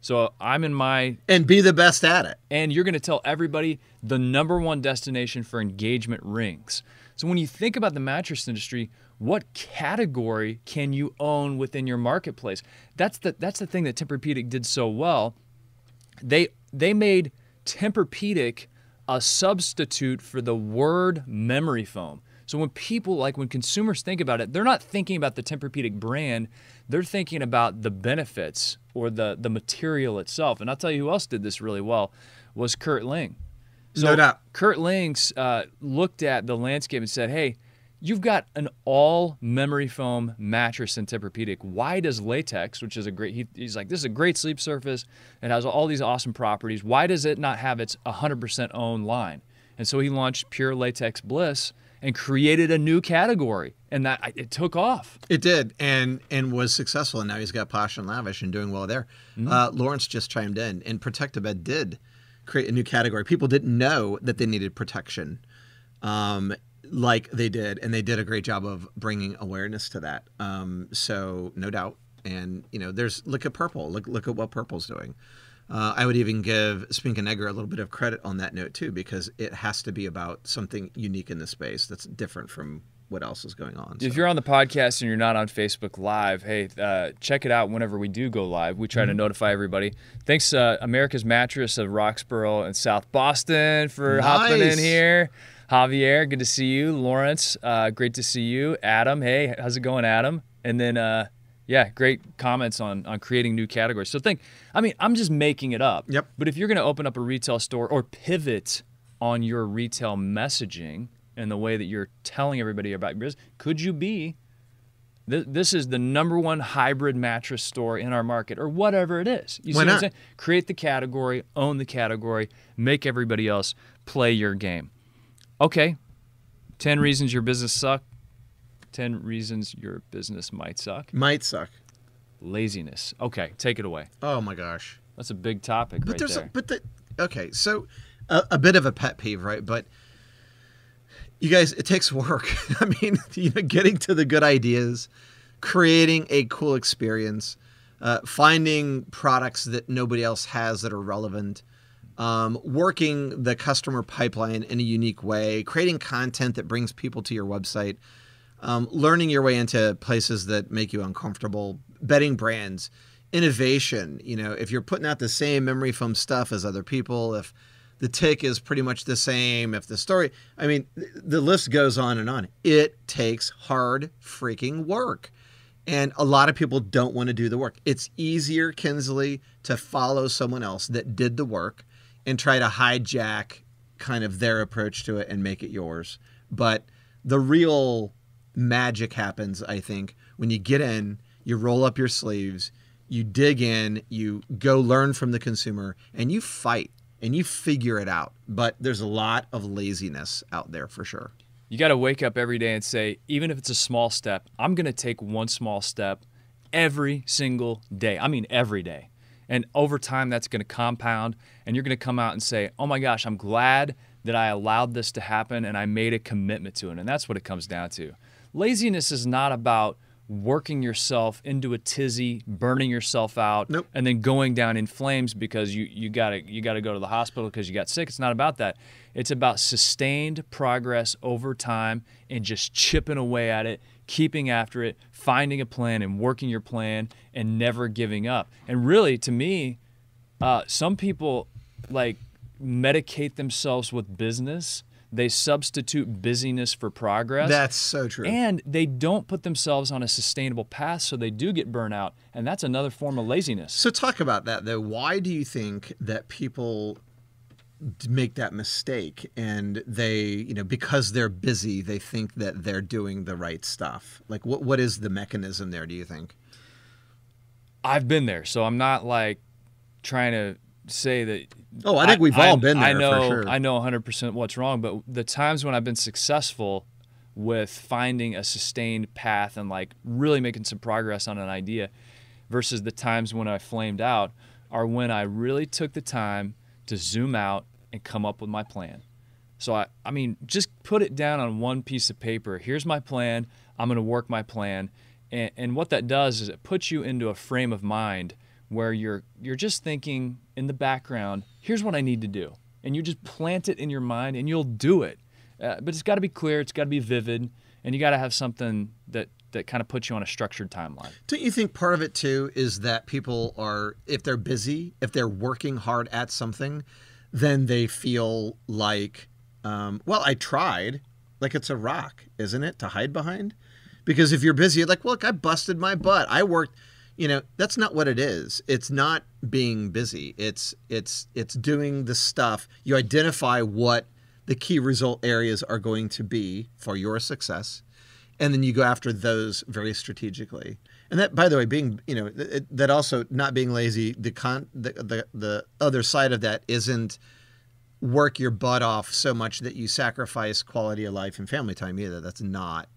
So I'm in my... And be the best at it. And you're going to tell everybody the #1 destination for engagement rings. So when you think about the mattress industry, what category can you own within your marketplace? That's the thing that Tempur-Pedic did so well. They made Tempur-Pedic a substitute for the word memory foam. So when consumers think about it, they're not thinking about the Tempur-Pedic brand, they're thinking about the benefits or the material itself. And I'll tell you who else did this really well was Kurt Ling. So no doubt. Kurt Ling's looked at the landscape and said, hey, you've got an all memory foam mattress in Tempur-Pedic. Why does latex, which is he's like, this is a great sleep surface. It has all these awesome properties. Why does it not have its 100% owned line? And so he launched Pure Latex Bliss and created a new category. And it took off. It did, and was successful. And now he's got Posh and Lavish and doing well there. Mm-hmm. Lawrence just chimed in, and Protect-A-Bed did create a new category. People didn't know that they needed protection. Like they did, and they did a great job of bringing awareness to that. So no doubt, and look at Purple. Look at what Purple's doing. I would even give Spink and Egger a little bit of credit on that note too, because it has to be about something unique in the space that's different from what else is going on. If you're on the podcast and you're not on Facebook Live, hey, check it out whenever we do go live. We try to notify everybody. Thanks, America's Mattress of Roxborough and South Boston for hopping in here. Javier, good to see you. Lawrence, great to see you. Adam, hey, how's it going, Adam? And then Yeah, great comments on creating new categories. So I'm just making it up. Yep. But if you're going to open up a retail store or pivot on your retail messaging and the way that you're telling everybody about your business, could you be, this is the #1 hybrid mattress store in our market, or whatever it is. You see what I'm saying? Create the category, own the category, make everybody else play your game. Okay, 10 reasons your business sucks. 10 reasons your business might suck. Might suck. Laziness. Okay, take it away. Oh my gosh. That's a big topic right there. Okay, so a bit of a pet peeve, right? But you guys, it takes work. I mean, getting to the good ideas, creating a cool experience, finding products that nobody else has that are relevant, working the customer pipeline in a unique way, creating content that brings people to your website, learning your way into places that make you uncomfortable, betting brands, innovation. If you're putting out the same memory foam stuff as other people, if the tick is pretty much the same, if the story, the list goes on and on. It takes hard freaking work. And a lot of people don't want to do the work. It's easier, Kinsley, to follow someone else that did the work and try to hijack kind of their approach to it and make it yours. But the real magic happens, I think, when you get in, you roll up your sleeves, you dig in, you go learn from the consumer, and you fight and you figure it out. But there's a lot of laziness out there for sure. You got to wake up every day and say, even if it's a small step, I'm going to take one small step every single day. Every day. And over time, that's going to compound, and you're going to come out and say, oh my gosh, I'm glad that I allowed this to happen and I made a commitment to it. And that's what it comes down to. Laziness is not about working yourself into a tizzy, burning yourself out, Nope. and then going down in flames because you gotta go to the hospital because you got sick. It's not about that. It's about sustained progress over time and just chipping away at it, keeping after it, finding a plan and working your plan and never giving up. And really, to me, some people medicate themselves with business. They substitute busyness for progress. That's so true. And they don't put themselves on a sustainable path, so they do get burnout. And that's another form of laziness. So talk about that, though. Why do you think that people make that mistake? And they, because they're busy, they think that they're doing the right stuff. What is the mechanism there, do you think? I've been there, so I'm not trying to say that. Oh, I think we've all been there. I know, for sure. I know 100% what's wrong, but the times when I've been successful with finding a sustained path and really making some progress on an idea versus the times when I flamed out are when I really took the time to zoom out and come up with my plan. So just put it down on one piece of paper. Here's my plan. I'm going to work my plan. And what that does is it puts you into a frame of mind where you're just thinking in the background, here's what I need to do. And you just plant it in your mind and you'll do it. But it's got to be clear, it's got to be vivid, and you got to have something that kind of puts you on a structured timeline. Don't you think part of it too is that people are, if they're busy, if they're working hard at something, then they feel like, I tried. Like it's a rock, isn't it, to hide behind? Because if you're busy, look, I busted my butt. I worked. That's not what it is. It's not being busy. It's doing the stuff. You identify what the key result areas are going to be for your success, and then you go after those very strategically. And that, by the way, being that also not being lazy. The other side of that isn't work your butt off so much that you sacrifice quality of life and family time either. That's not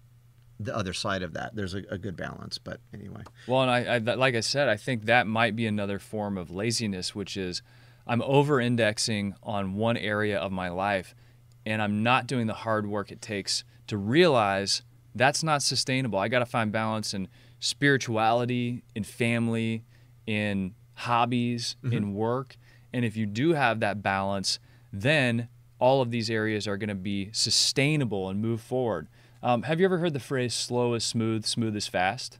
the other side of that. There's a good balance, but anyway. Well, and I like I said, I think that might be another form of laziness, which is I'm over-indexing on one area of my life, and I'm not doing the hard work it takes to realize that's not sustainable. I got to find balance in spirituality, in family, in hobbies, in work. And if you do have that balance, then all of these areas are going to be sustainable and move forward. Have you ever heard the phrase slow is smooth, smooth is fast?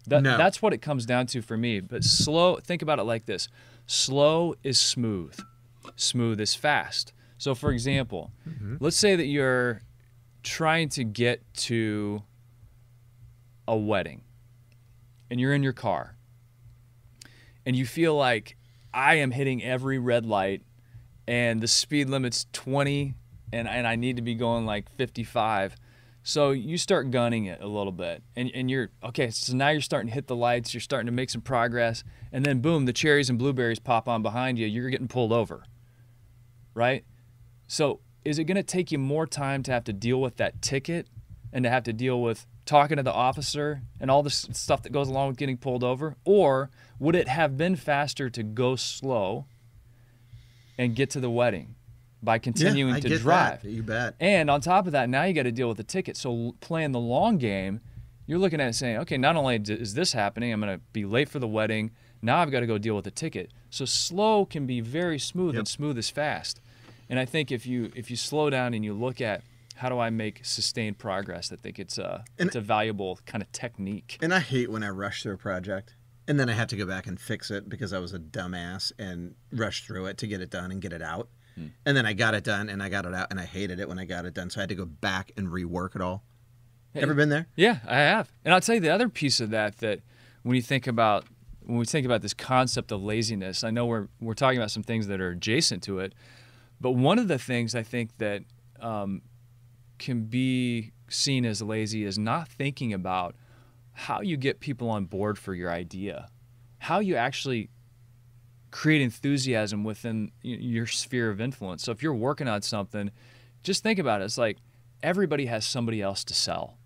No. That's what it comes down to for me. But think about it like this. Slow is smooth. Smooth is fast. So for example, let's say that you're trying to get to a wedding and you're in your car and you feel like I am hitting every red light and the speed limit's 20 and I need to be going like 55. So you start gunning it a little bit and you're, okay, so now you're starting to hit the lights, you're starting to make some progress, and then boom, the cherries and blueberries pop on behind you, you're getting pulled over, right? So is it going to take you more time to have to deal with that ticket and to have to deal with talking to the officer and all this stuff that goes along with getting pulled over? Or would it have been faster to go slow and get to the wedding by continuing to drive? That. You bet. And on top of that, now you got to deal with the ticket. So playing the long game, you're looking at it saying, okay, not only is this happening, I'm going to be late for the wedding. Now I've got to go deal with the ticket. So slow can be very smooth, and smooth is fast. And I think if you slow down and you look at how do I make sustained progress, I think it's a valuable kind of technique. And I hate when I rush through a project and then I have to go back and fix it because I was a dumbass and rushed through it to get it done and get it out. And then I got it done and I got it out and I hated it when I got it done. So I had to go back and rework it all. Ever been there? Yeah, I have. And I'll tell you the other piece of that when we think about this concept of laziness, I know we're talking about some things that are adjacent to it, but one of the things I think that can be seen as lazy is not thinking about how you get people on board for your idea, how you actually create enthusiasm within your sphere of influence. So if you're working on something, just think about it. It's like everybody has somebody else to sell,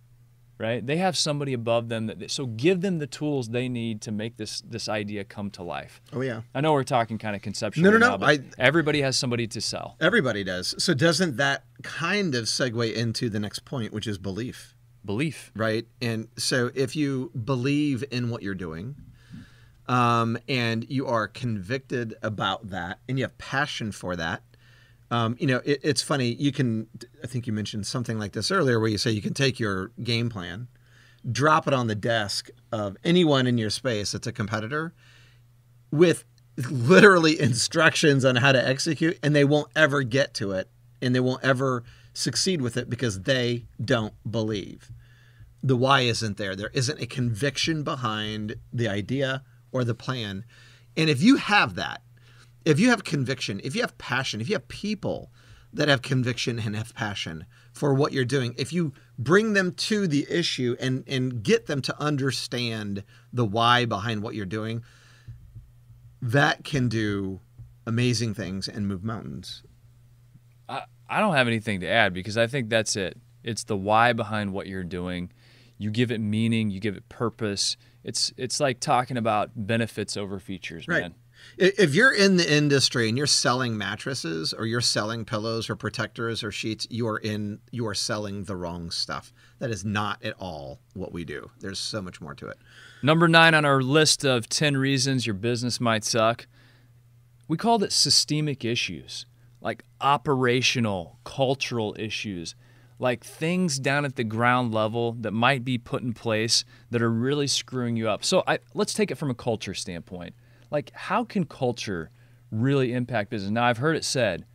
right? They have somebody above them. So give them the tools they need to make this idea come to life. Oh, yeah. I know we're talking kind of conceptually now, but everybody has somebody to sell. Everybody does. So doesn't that kind of segue into the next point, which is belief? Belief. Right? And so if you believe in what you're doing, and you are convicted about that, and you have passion for that, it's funny. I think you mentioned something like this earlier where you say you can take your game plan, drop it on the desk of anyone in your space that's a competitor with literally instructions on how to execute, and they won't ever get to it, and they won't ever succeed with it because they don't believe. The why isn't there. There isn't a conviction behind the idea or the plan. And if you have that, if you have conviction, if you have passion, if you have people that have conviction and have passion for what you're doing, if you bring them to the issue and get them to understand the why behind what you're doing, that can do amazing things and move mountains. I don't have anything to add because I think that's it. It's the why behind what you're doing. You give it meaning, you give it purpose. It's like talking about benefits over features, man. Right. If you're in the industry and you're selling mattresses or you're selling pillows or protectors or sheets, you are selling the wrong stuff. That is not at all what we do. There's so much more to it. Number 9 on our list of 10 reasons your business might suck, we called it systemic issues, like operational, cultural issues, like things down at the ground level that might be put in place that are really screwing you up. So let's take it from a culture standpoint. Like, how can culture really impact business? Now, I've heard it said,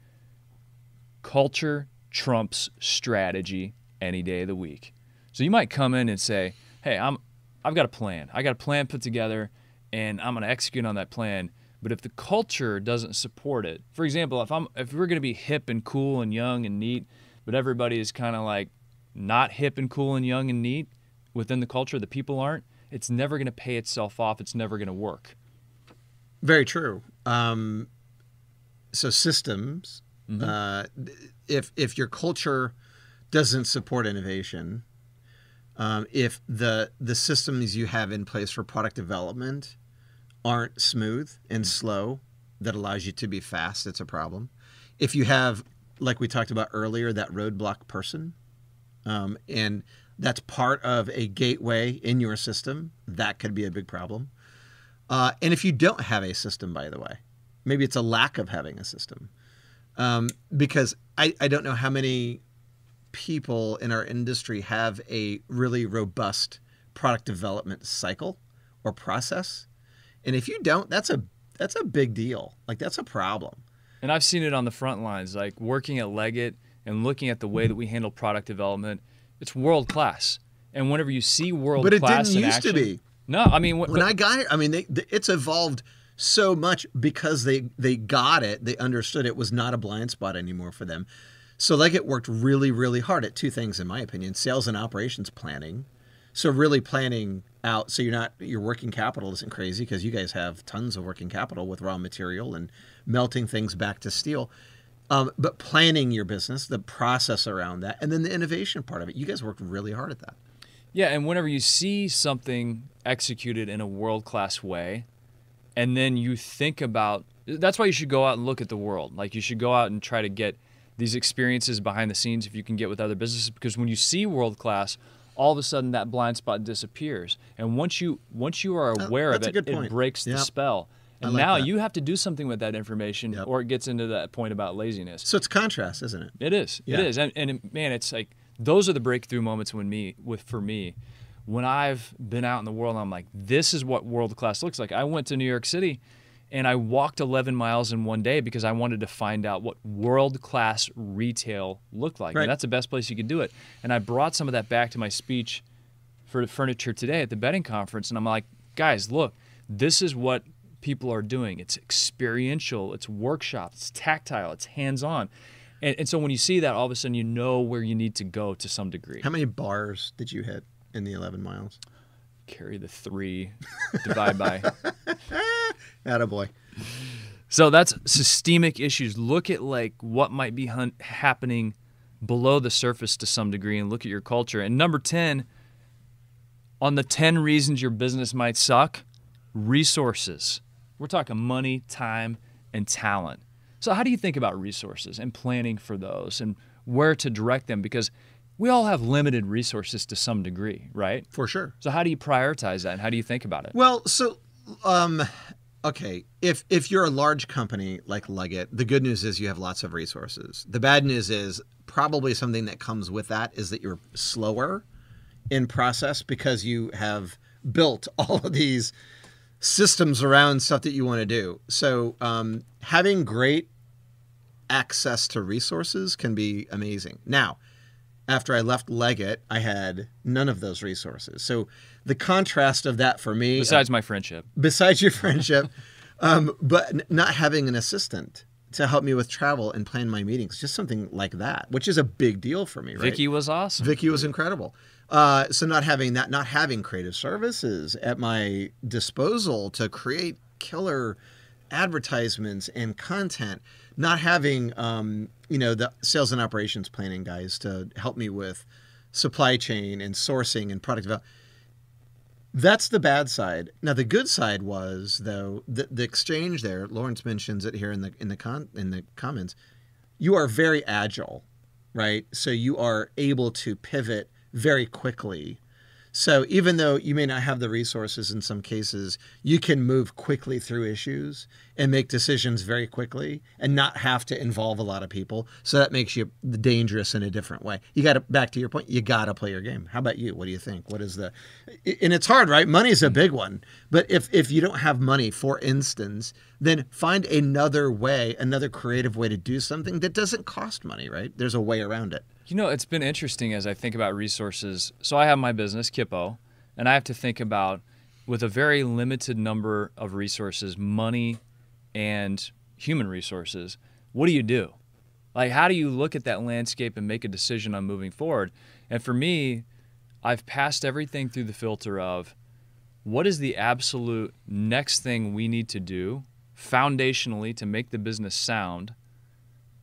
culture trumps strategy any day of the week. So you might come in and say, hey, I've got a plan. I got a plan put together, and I'm going to execute on that plan. But if the culture doesn't support it, for example, if we're going to be hip and cool and young and neat, but everybody is kind of like not hip and cool and young and neat within the culture, the people aren't, it's never going to pay itself off. It's never going to work. Very true. So systems, if your culture doesn't support innovation, if the systems you have in place for product development aren't smooth and slow, that allows you to be fast, it's a problem. If you have, like we talked about earlier, that roadblock person, and that's part of a gateway in your system, that could be a big problem. And if you don't have a system, by the way, maybe it's a lack of having a system. Because I don't know how many people in our industry have a really robust product development cycle or process. And if you don't, that's a big deal. Like, that's a problem. And I've seen it on the front lines, like working at Leggett and looking at the way that we handle product development. It's world class. And whenever you see world class in action, but it didn't used to be. No, I mean, when I got it, I mean, it's evolved so much because they got it. They understood it was not a blind spot anymore for them. So Leggett worked really, really hard at two things, in my opinion: sales and operations planning. So really planning out so your working capital isn't crazy, because you guys have tons of working capital with raw material and melting things back to steel. But planning your business, the process around that, and then the innovation part of it. You guys worked really hard at that. Yeah, and whenever you see something executed in a world-class way, and then you think about, that's why you should go out and look at the world. Like, you should go out and try to get these experiences behind the scenes if you can get with other businesses, because when you see world-class, all of a sudden that blind spot disappears. And once you are aware of it, it breaks the spell. And now you have to do something with that information, or it gets into that point about laziness. So it's contrast, isn't it? It is. Yeah. It is. And man, it's like, those are the breakthrough moments for me, when I've been out in the world and I'm like, this is what world-class looks like. I went to New York City and I walked 11 miles in one day because I wanted to find out what world-class retail looked like. Right. And that's the best place you could do it. And I brought some of that back to my speech for the Furniture Today at the Bedding Conference. And I'm like, guys, look, this is what people are doing. It's experiential, it's workshop, it's tactile, it's hands-on. And so when you see that, all of a sudden you know where you need to go to some degree. How many bars did you hit in the 11 miles? Carry the 3, divide by. Attaboy. So that's systemic issues. Look at like what might be happening below the surface to some degree, and look at your culture. And number 10, on the 10 reasons your business might suck, resources. We're talking money, time, and talent. So how do you think about resources and planning for those and where to direct them? Because we all have limited resources to some degree, right? For sure. So how do you prioritize that, and how do you think about it? Well, so, okay, if you're a large company like Leggett, the good news is you have lots of resources. The bad news is probably something that comes with that is that you're slower in process because you have built all of these systems around stuff that you want to do. So having great access to resources can be amazing. Now, after I left Leggett, I had none of those resources. So the contrast of that for me... Besides my friendship. Besides your friendship, but not having an assistant to help me with travel and plan my meetings, just something like that, which is a big deal for me, right? Vicky was awesome. Vicky was incredible. So not having that, not having creative services at my disposal to create killer advertisements and content, not having, the sales and operations planning guys to help me with supply chain and sourcing and product development. That's the bad side. Now, the good side was, though, the exchange there. Lawrence mentions it here in the comments. You are very agile, right? So you are able to pivot very quickly. So even though you may not have the resources in some cases, you can move quickly through issues and make decisions very quickly and not have to involve a lot of people. So that makes you dangerous in a different way. You got to, back to your point, you got to play your game. How about you? What do you think? What is and it's hard, right? Money is a big one. But if you don't have money, for instance, then find another way, another creative way to do something that doesn't cost money, right? There's a way around it. You know, it's been interesting as I think about resources. So I have my business, Kippo, and I have to think about, with a very limited number of resources, money and human resources, what do you do? Like, how do you look at that landscape and make a decision on moving forward? And for me, I've passed everything through the filter of, what is the absolute next thing we need to do foundationally to make the business sound,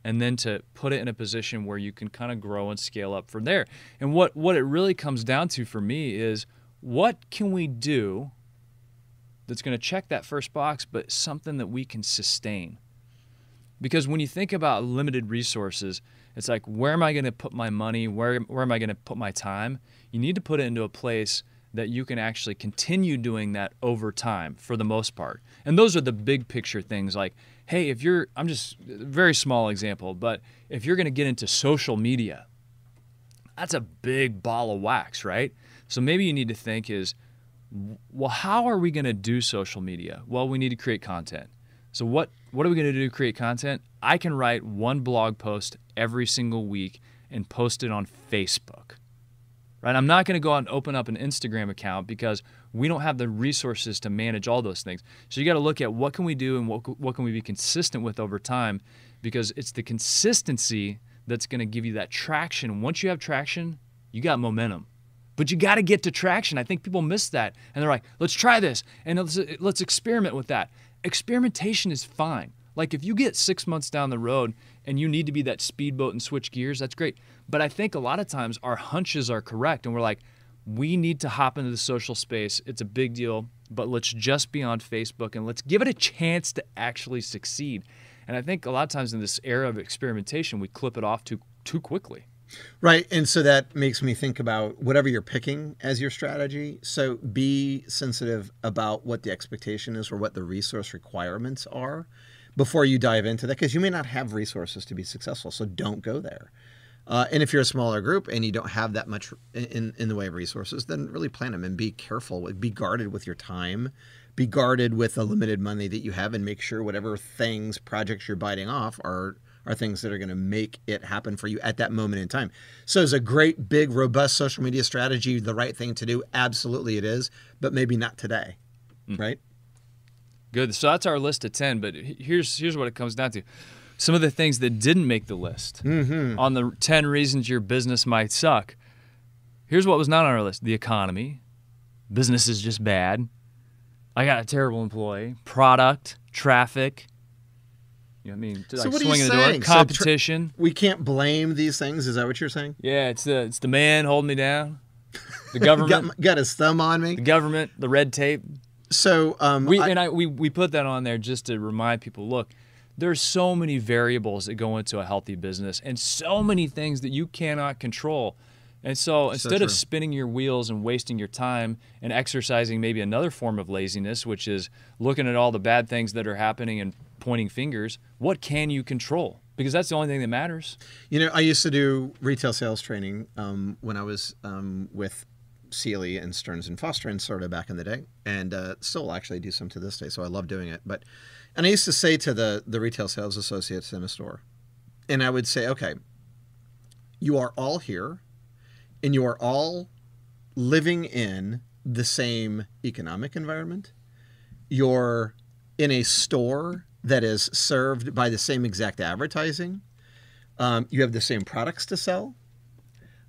and then to put it in a position where you can kind of grow and scale up from there. And what it really comes down to for me is, what can we do that's going to check that first box, but something that we can sustain? Because when you think about limited resources, it's like, where am I going to put my money? Where am I going to put my time? You need to put it into a place that you can actually continue doing that over time for the most part. And those are the big picture things, like, hey, I'm just a very small example, but if you're going to get into social media, that's a big ball of wax, right? So maybe you need to think is, well, how are we going to do social media? Well, we need to create content. So what are we going to do to create content? I can write one blog post every single week and post it on Facebook, right? I'm not going to go out and open up an Instagram account because we don't have the resources to manage all those things. So you got to look at what can we do and what can we be consistent with over time, because it's the consistency that's going to give you that traction. Once you have traction, you got momentum. But you got to get to traction. I think people miss that. And they're like, let's try this and let's experiment with that. Experimentation is fine. Like if you get 6 months down the road and you need to be that speedboat and switch gears, that's great. But I think a lot of times our hunches are correct and we're like, we need to hop into the social space. It's a big deal, but let's just be on Facebook and let's give it a chance to actually succeed. And I think a lot of times in this era of experimentation, we clip it off too quickly. Right. And so that makes me think about whatever you're picking as your strategy. So be sensitive about what the expectation is or what the resource requirements are before you dive into that, because you may not have resources to be successful. So don't go there. And if you're a smaller group and you don't have that much in the way of resources, then really plan them and be careful. Be guarded with your time. Be guarded with the limited money that you have, and make sure whatever projects you're biting off are things that are going to make it happen for you at that moment in time. So is a great, big, robust social media strategy the right thing to do? Absolutely it is, but maybe not today, right? Good. So that's our list of 10, but here's what it comes down to. Some of the things that didn't make the list on the 10 reasons your business might suck. Here's what was not on our list. The economy. Business is just bad. I got a terrible employee. Product, traffic. You know what I mean? So what are you swinging the saying? door. Competition. We can't blame these things. Is that what you're saying? Yeah, it's the man holding me down. The government. got his thumb on me. The government, the red tape. So we put that on there just to remind people, look, there's so many variables that go into a healthy business and so many things that you cannot control. And so instead of spinning your wheels and wasting your time and exercising maybe another form of laziness, which is looking at all the bad things that are happening and pointing fingers, what can you control? Because that's the only thing that matters. You know, I used to do retail sales training when I was with Sealy and Stearns & Foster and sort of back in the day, and still actually do some to this day, so I love doing it. And I used to say to the retail sales associates in a store, and I would say, okay, you are all here, and you are all living in the same economic environment. You're in a store that is served by the same exact advertising. You have the same products to sell.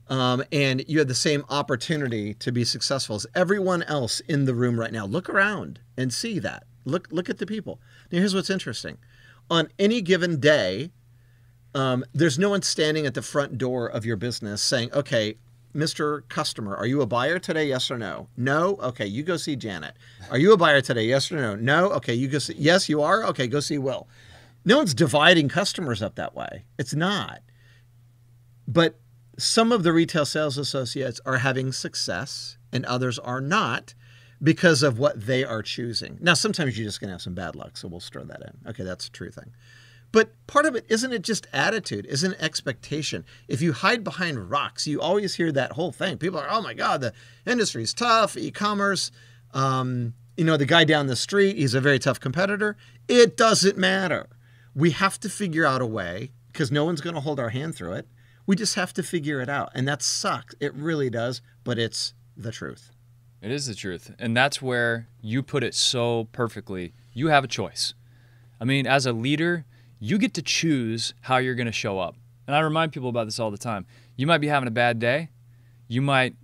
And you have the same opportunity to be successful as everyone else in the room right now. Look around and see that. Look at the people. Now, here's what's interesting. On any given day, there's no one standing at the front door of your business saying, okay, Mr. Customer, are you a buyer today? Yes or no? No? Okay, you go see Janet. Are you a buyer today? Yes or no? No? Okay, you go see, yes, you are? Okay, go see Will. No one's dividing customers up that way. It's not. But some of the retail sales associates are having success and others are not because of what they are choosing. Now, sometimes you're just going to have some bad luck, so we'll throw that in. Okay, that's a true thing. But part of it, isn't it just attitude? Isn't it expectation? If you hide behind rocks, you always hear that whole thing. People are, oh my God, the industry's tough, e-commerce. The guy down the street, he's a very tough competitor. It doesn't matter. We have to figure out a way, because no one's going to hold our hand through it. We just have to figure it out. And that sucks. It really does, but it's the truth. It is the truth. And that's where you put it so perfectly. You have a choice. I mean, as a leader, you get to choose how you're going to show up. And I remind people about this all the time. You might be having a bad day. You might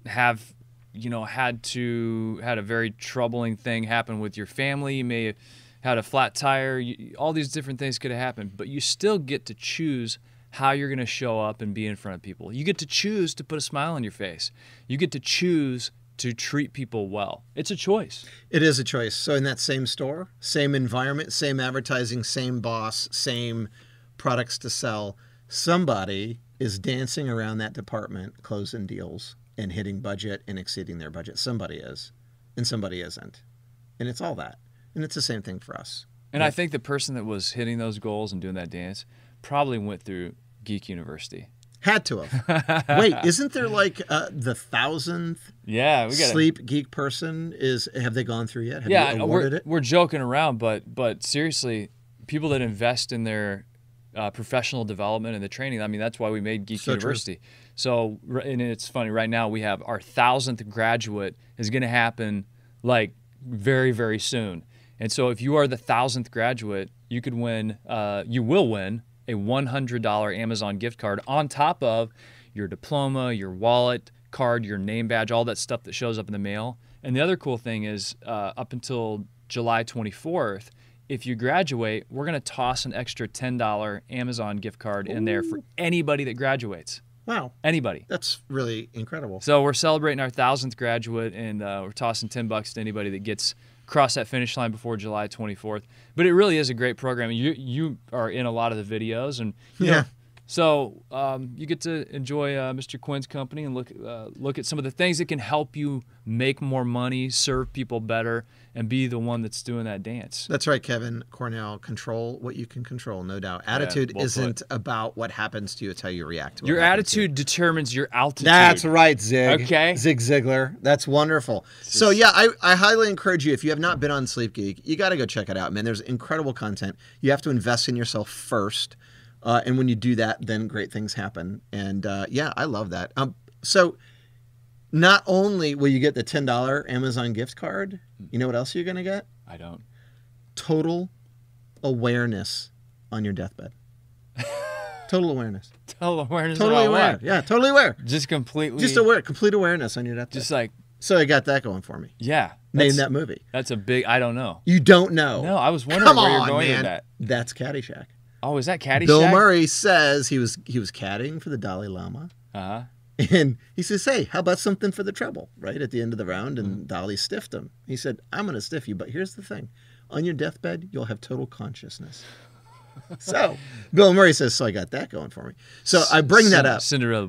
have, had a very troubling thing happen with your family. You may have had a flat tire. All these different things could have happened. But you still get to choose how you're going to show up and be in front of people. You get to choose to put a smile on your face. You get to choose to treat people well. It's a choice. It is a choice. So in that same store, same environment, same advertising, same boss, same products to sell, somebody is dancing around that department, closing deals and hitting budget and exceeding their budget. Somebody is, and somebody isn't. And it's all that. And it's the same thing for us. And I think the person that was hitting those goals and doing that dance probably went through Geek University. Had to have. Wait, isn't there like the 1,000th sleep geek person? Have they gone through yet? Have you awarded it? We're joking around, but seriously, people that invest in their professional development and the training. I mean, that's why we made Geek So University. So, and it's funny, right now we have our 1,000th graduate is going to happen like very, very soon. And so if you are the 1,000th graduate, you could win, you will win a $100 Amazon gift card on top of your diploma, your wallet, card, your name badge, all that stuff that shows up in the mail. And the other cool thing is up until July 24th, if you graduate, we're going to toss an extra $10 Amazon gift card in there for anybody that graduates. Wow. Anybody. That's really incredible. So we're celebrating our 1,000th graduate, and we're tossing $10 to anybody that gets across that finish line before July 24th. But it really is a great program. You are in a lot of the videos, and you know, so you get to enjoy Mr. Quinn's company and look at some of the things that can help you make more money, serve people better, and be the one that's doing that dance. That's right, Kevin Cornell. Control what you can control, no doubt. Attitude isn't about what happens to you; it's how you react to it. Your attitude determines your altitude. That's right, Zig. Okay. Zig Ziglar. That's wonderful. So yeah, I highly encourage you, if you have not been on Sleep Geek, you got to go check it out, man. There's incredible content. You have to invest in yourself first. And when you do that, then great things happen. And yeah, I love that. So not only will you get the $10 Amazon gift card, you know what else you're going to get? I don't. Total awareness on your deathbed. Total awareness. Total awareness. Totally aware. What? Yeah, totally aware. Just completely. Just aware. Complete awareness on your deathbed. Just like. So I got that going for me. Yeah. Name that movie. That's a big. I don't know. You don't know. No, I was wondering where you're going man. with that. That's Caddyshack. Oh, is that Caddyshack? Bill Murray says he was caddying for the Dalai Lama. Uh-huh. And he says, hey, how about something for the treble, right, at the end of the round? And Dolly stiffed him. He said, I'm going to stiff you, but here's the thing. On your deathbed, you'll have total consciousness. So Bill Murray says, so I got that going for me. So I bring that up. Cinderella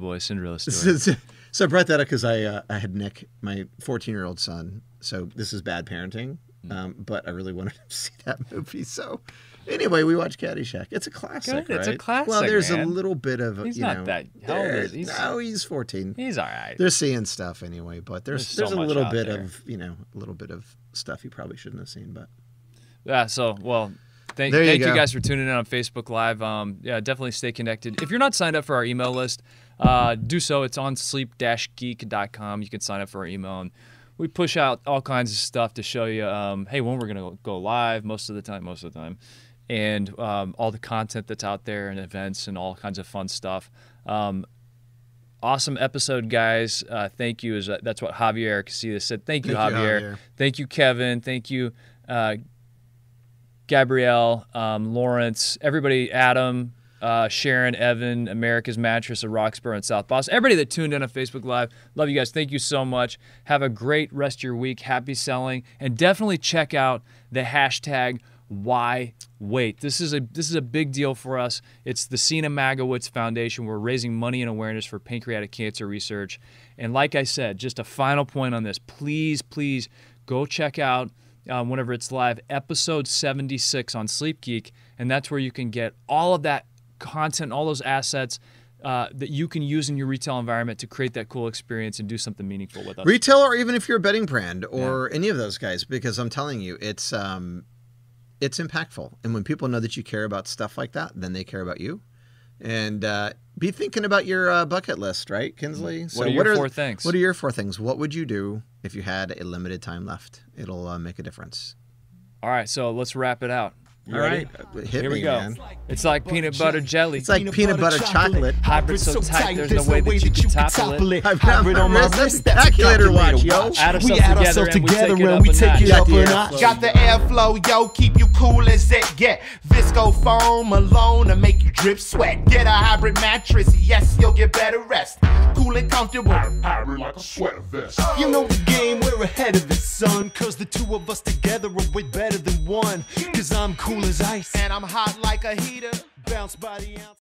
story. So I brought that up because I had Nick, my 14-year-old son. So this is bad parenting, but I really wanted to see that movie. So anyway, we watched Caddyshack. It's a classic, Good. It's right? a classic, Well, there's man. a little bit of, He's not that. How old is he? No, he's 14. He's all right. They're seeing stuff anyway, but there's so a much little out bit there. of, a little bit of stuff he probably shouldn't have seen, but Yeah. So Thank There you you go. guys for tuning in on Facebook Live. Yeah, definitely stay connected. If you're not signed up for our email list, do so. It's on sleep-geek.com. You can sign up for our email, and we push out all kinds of stuff to show you, hey, when we're going to go live most of the time, and all the content that's out there and events and all kinds of fun stuff. Awesome episode, guys. Thank you. That's what Javier Casillas said. Thank you, Javier. Thank you, Kevin. Thank you, Gabrielle, Lawrence, everybody, Adam, Sharon, Evan, America's Mattress of Roxborough and South Boston. Everybody that tuned in on Facebook Live, love you guys. Thank you so much. Have a great rest of your week. Happy selling. And definitely check out the hashtag Why Wait. This is a big deal for us. It's the Sina Magowitz Foundation. We're raising money and awareness for pancreatic cancer research. And like I said, just a final point on this. Please go check out whenever it's live, episode 76 on Sleep Geek, and that's where you can get all of that content, all those assets that you can use in your retail environment to create that cool experience and do something meaningful with us. Retail, or even if you're a bedding brand or any of those guys, because I'm telling you, it's impactful. And when people know that you care about stuff like that, then they care about you. And be thinking about your bucket list, right, Kinsley? What are your 4 things? What are your 4 things? What would you do if you had a limited time left? It'll make a difference. All right, so let's wrap it out. All right. Hit Here me, we go. man. It's like peanut butter jelly. It's like peanut butter chocolate. Hybrid so tight, there's no way that you can topple it. I've got my wrist. That's a calculator watch, yo. Add We ourselves add together ourselves and we take it up a and we notch. take it up a notch. Got the airflow, yo, keep you cool as it get. Visco foam alone to make you drip sweat. Get a hybrid mattress, yes, you'll get better rest. Cool and comfortable. Hybrid like a sweater vest. You know the game, we're ahead of it, son. Cause the 2 of us together are way better than one. Cause I'm cool as ice. And I'm hot like a heater. Bounce by the ounce.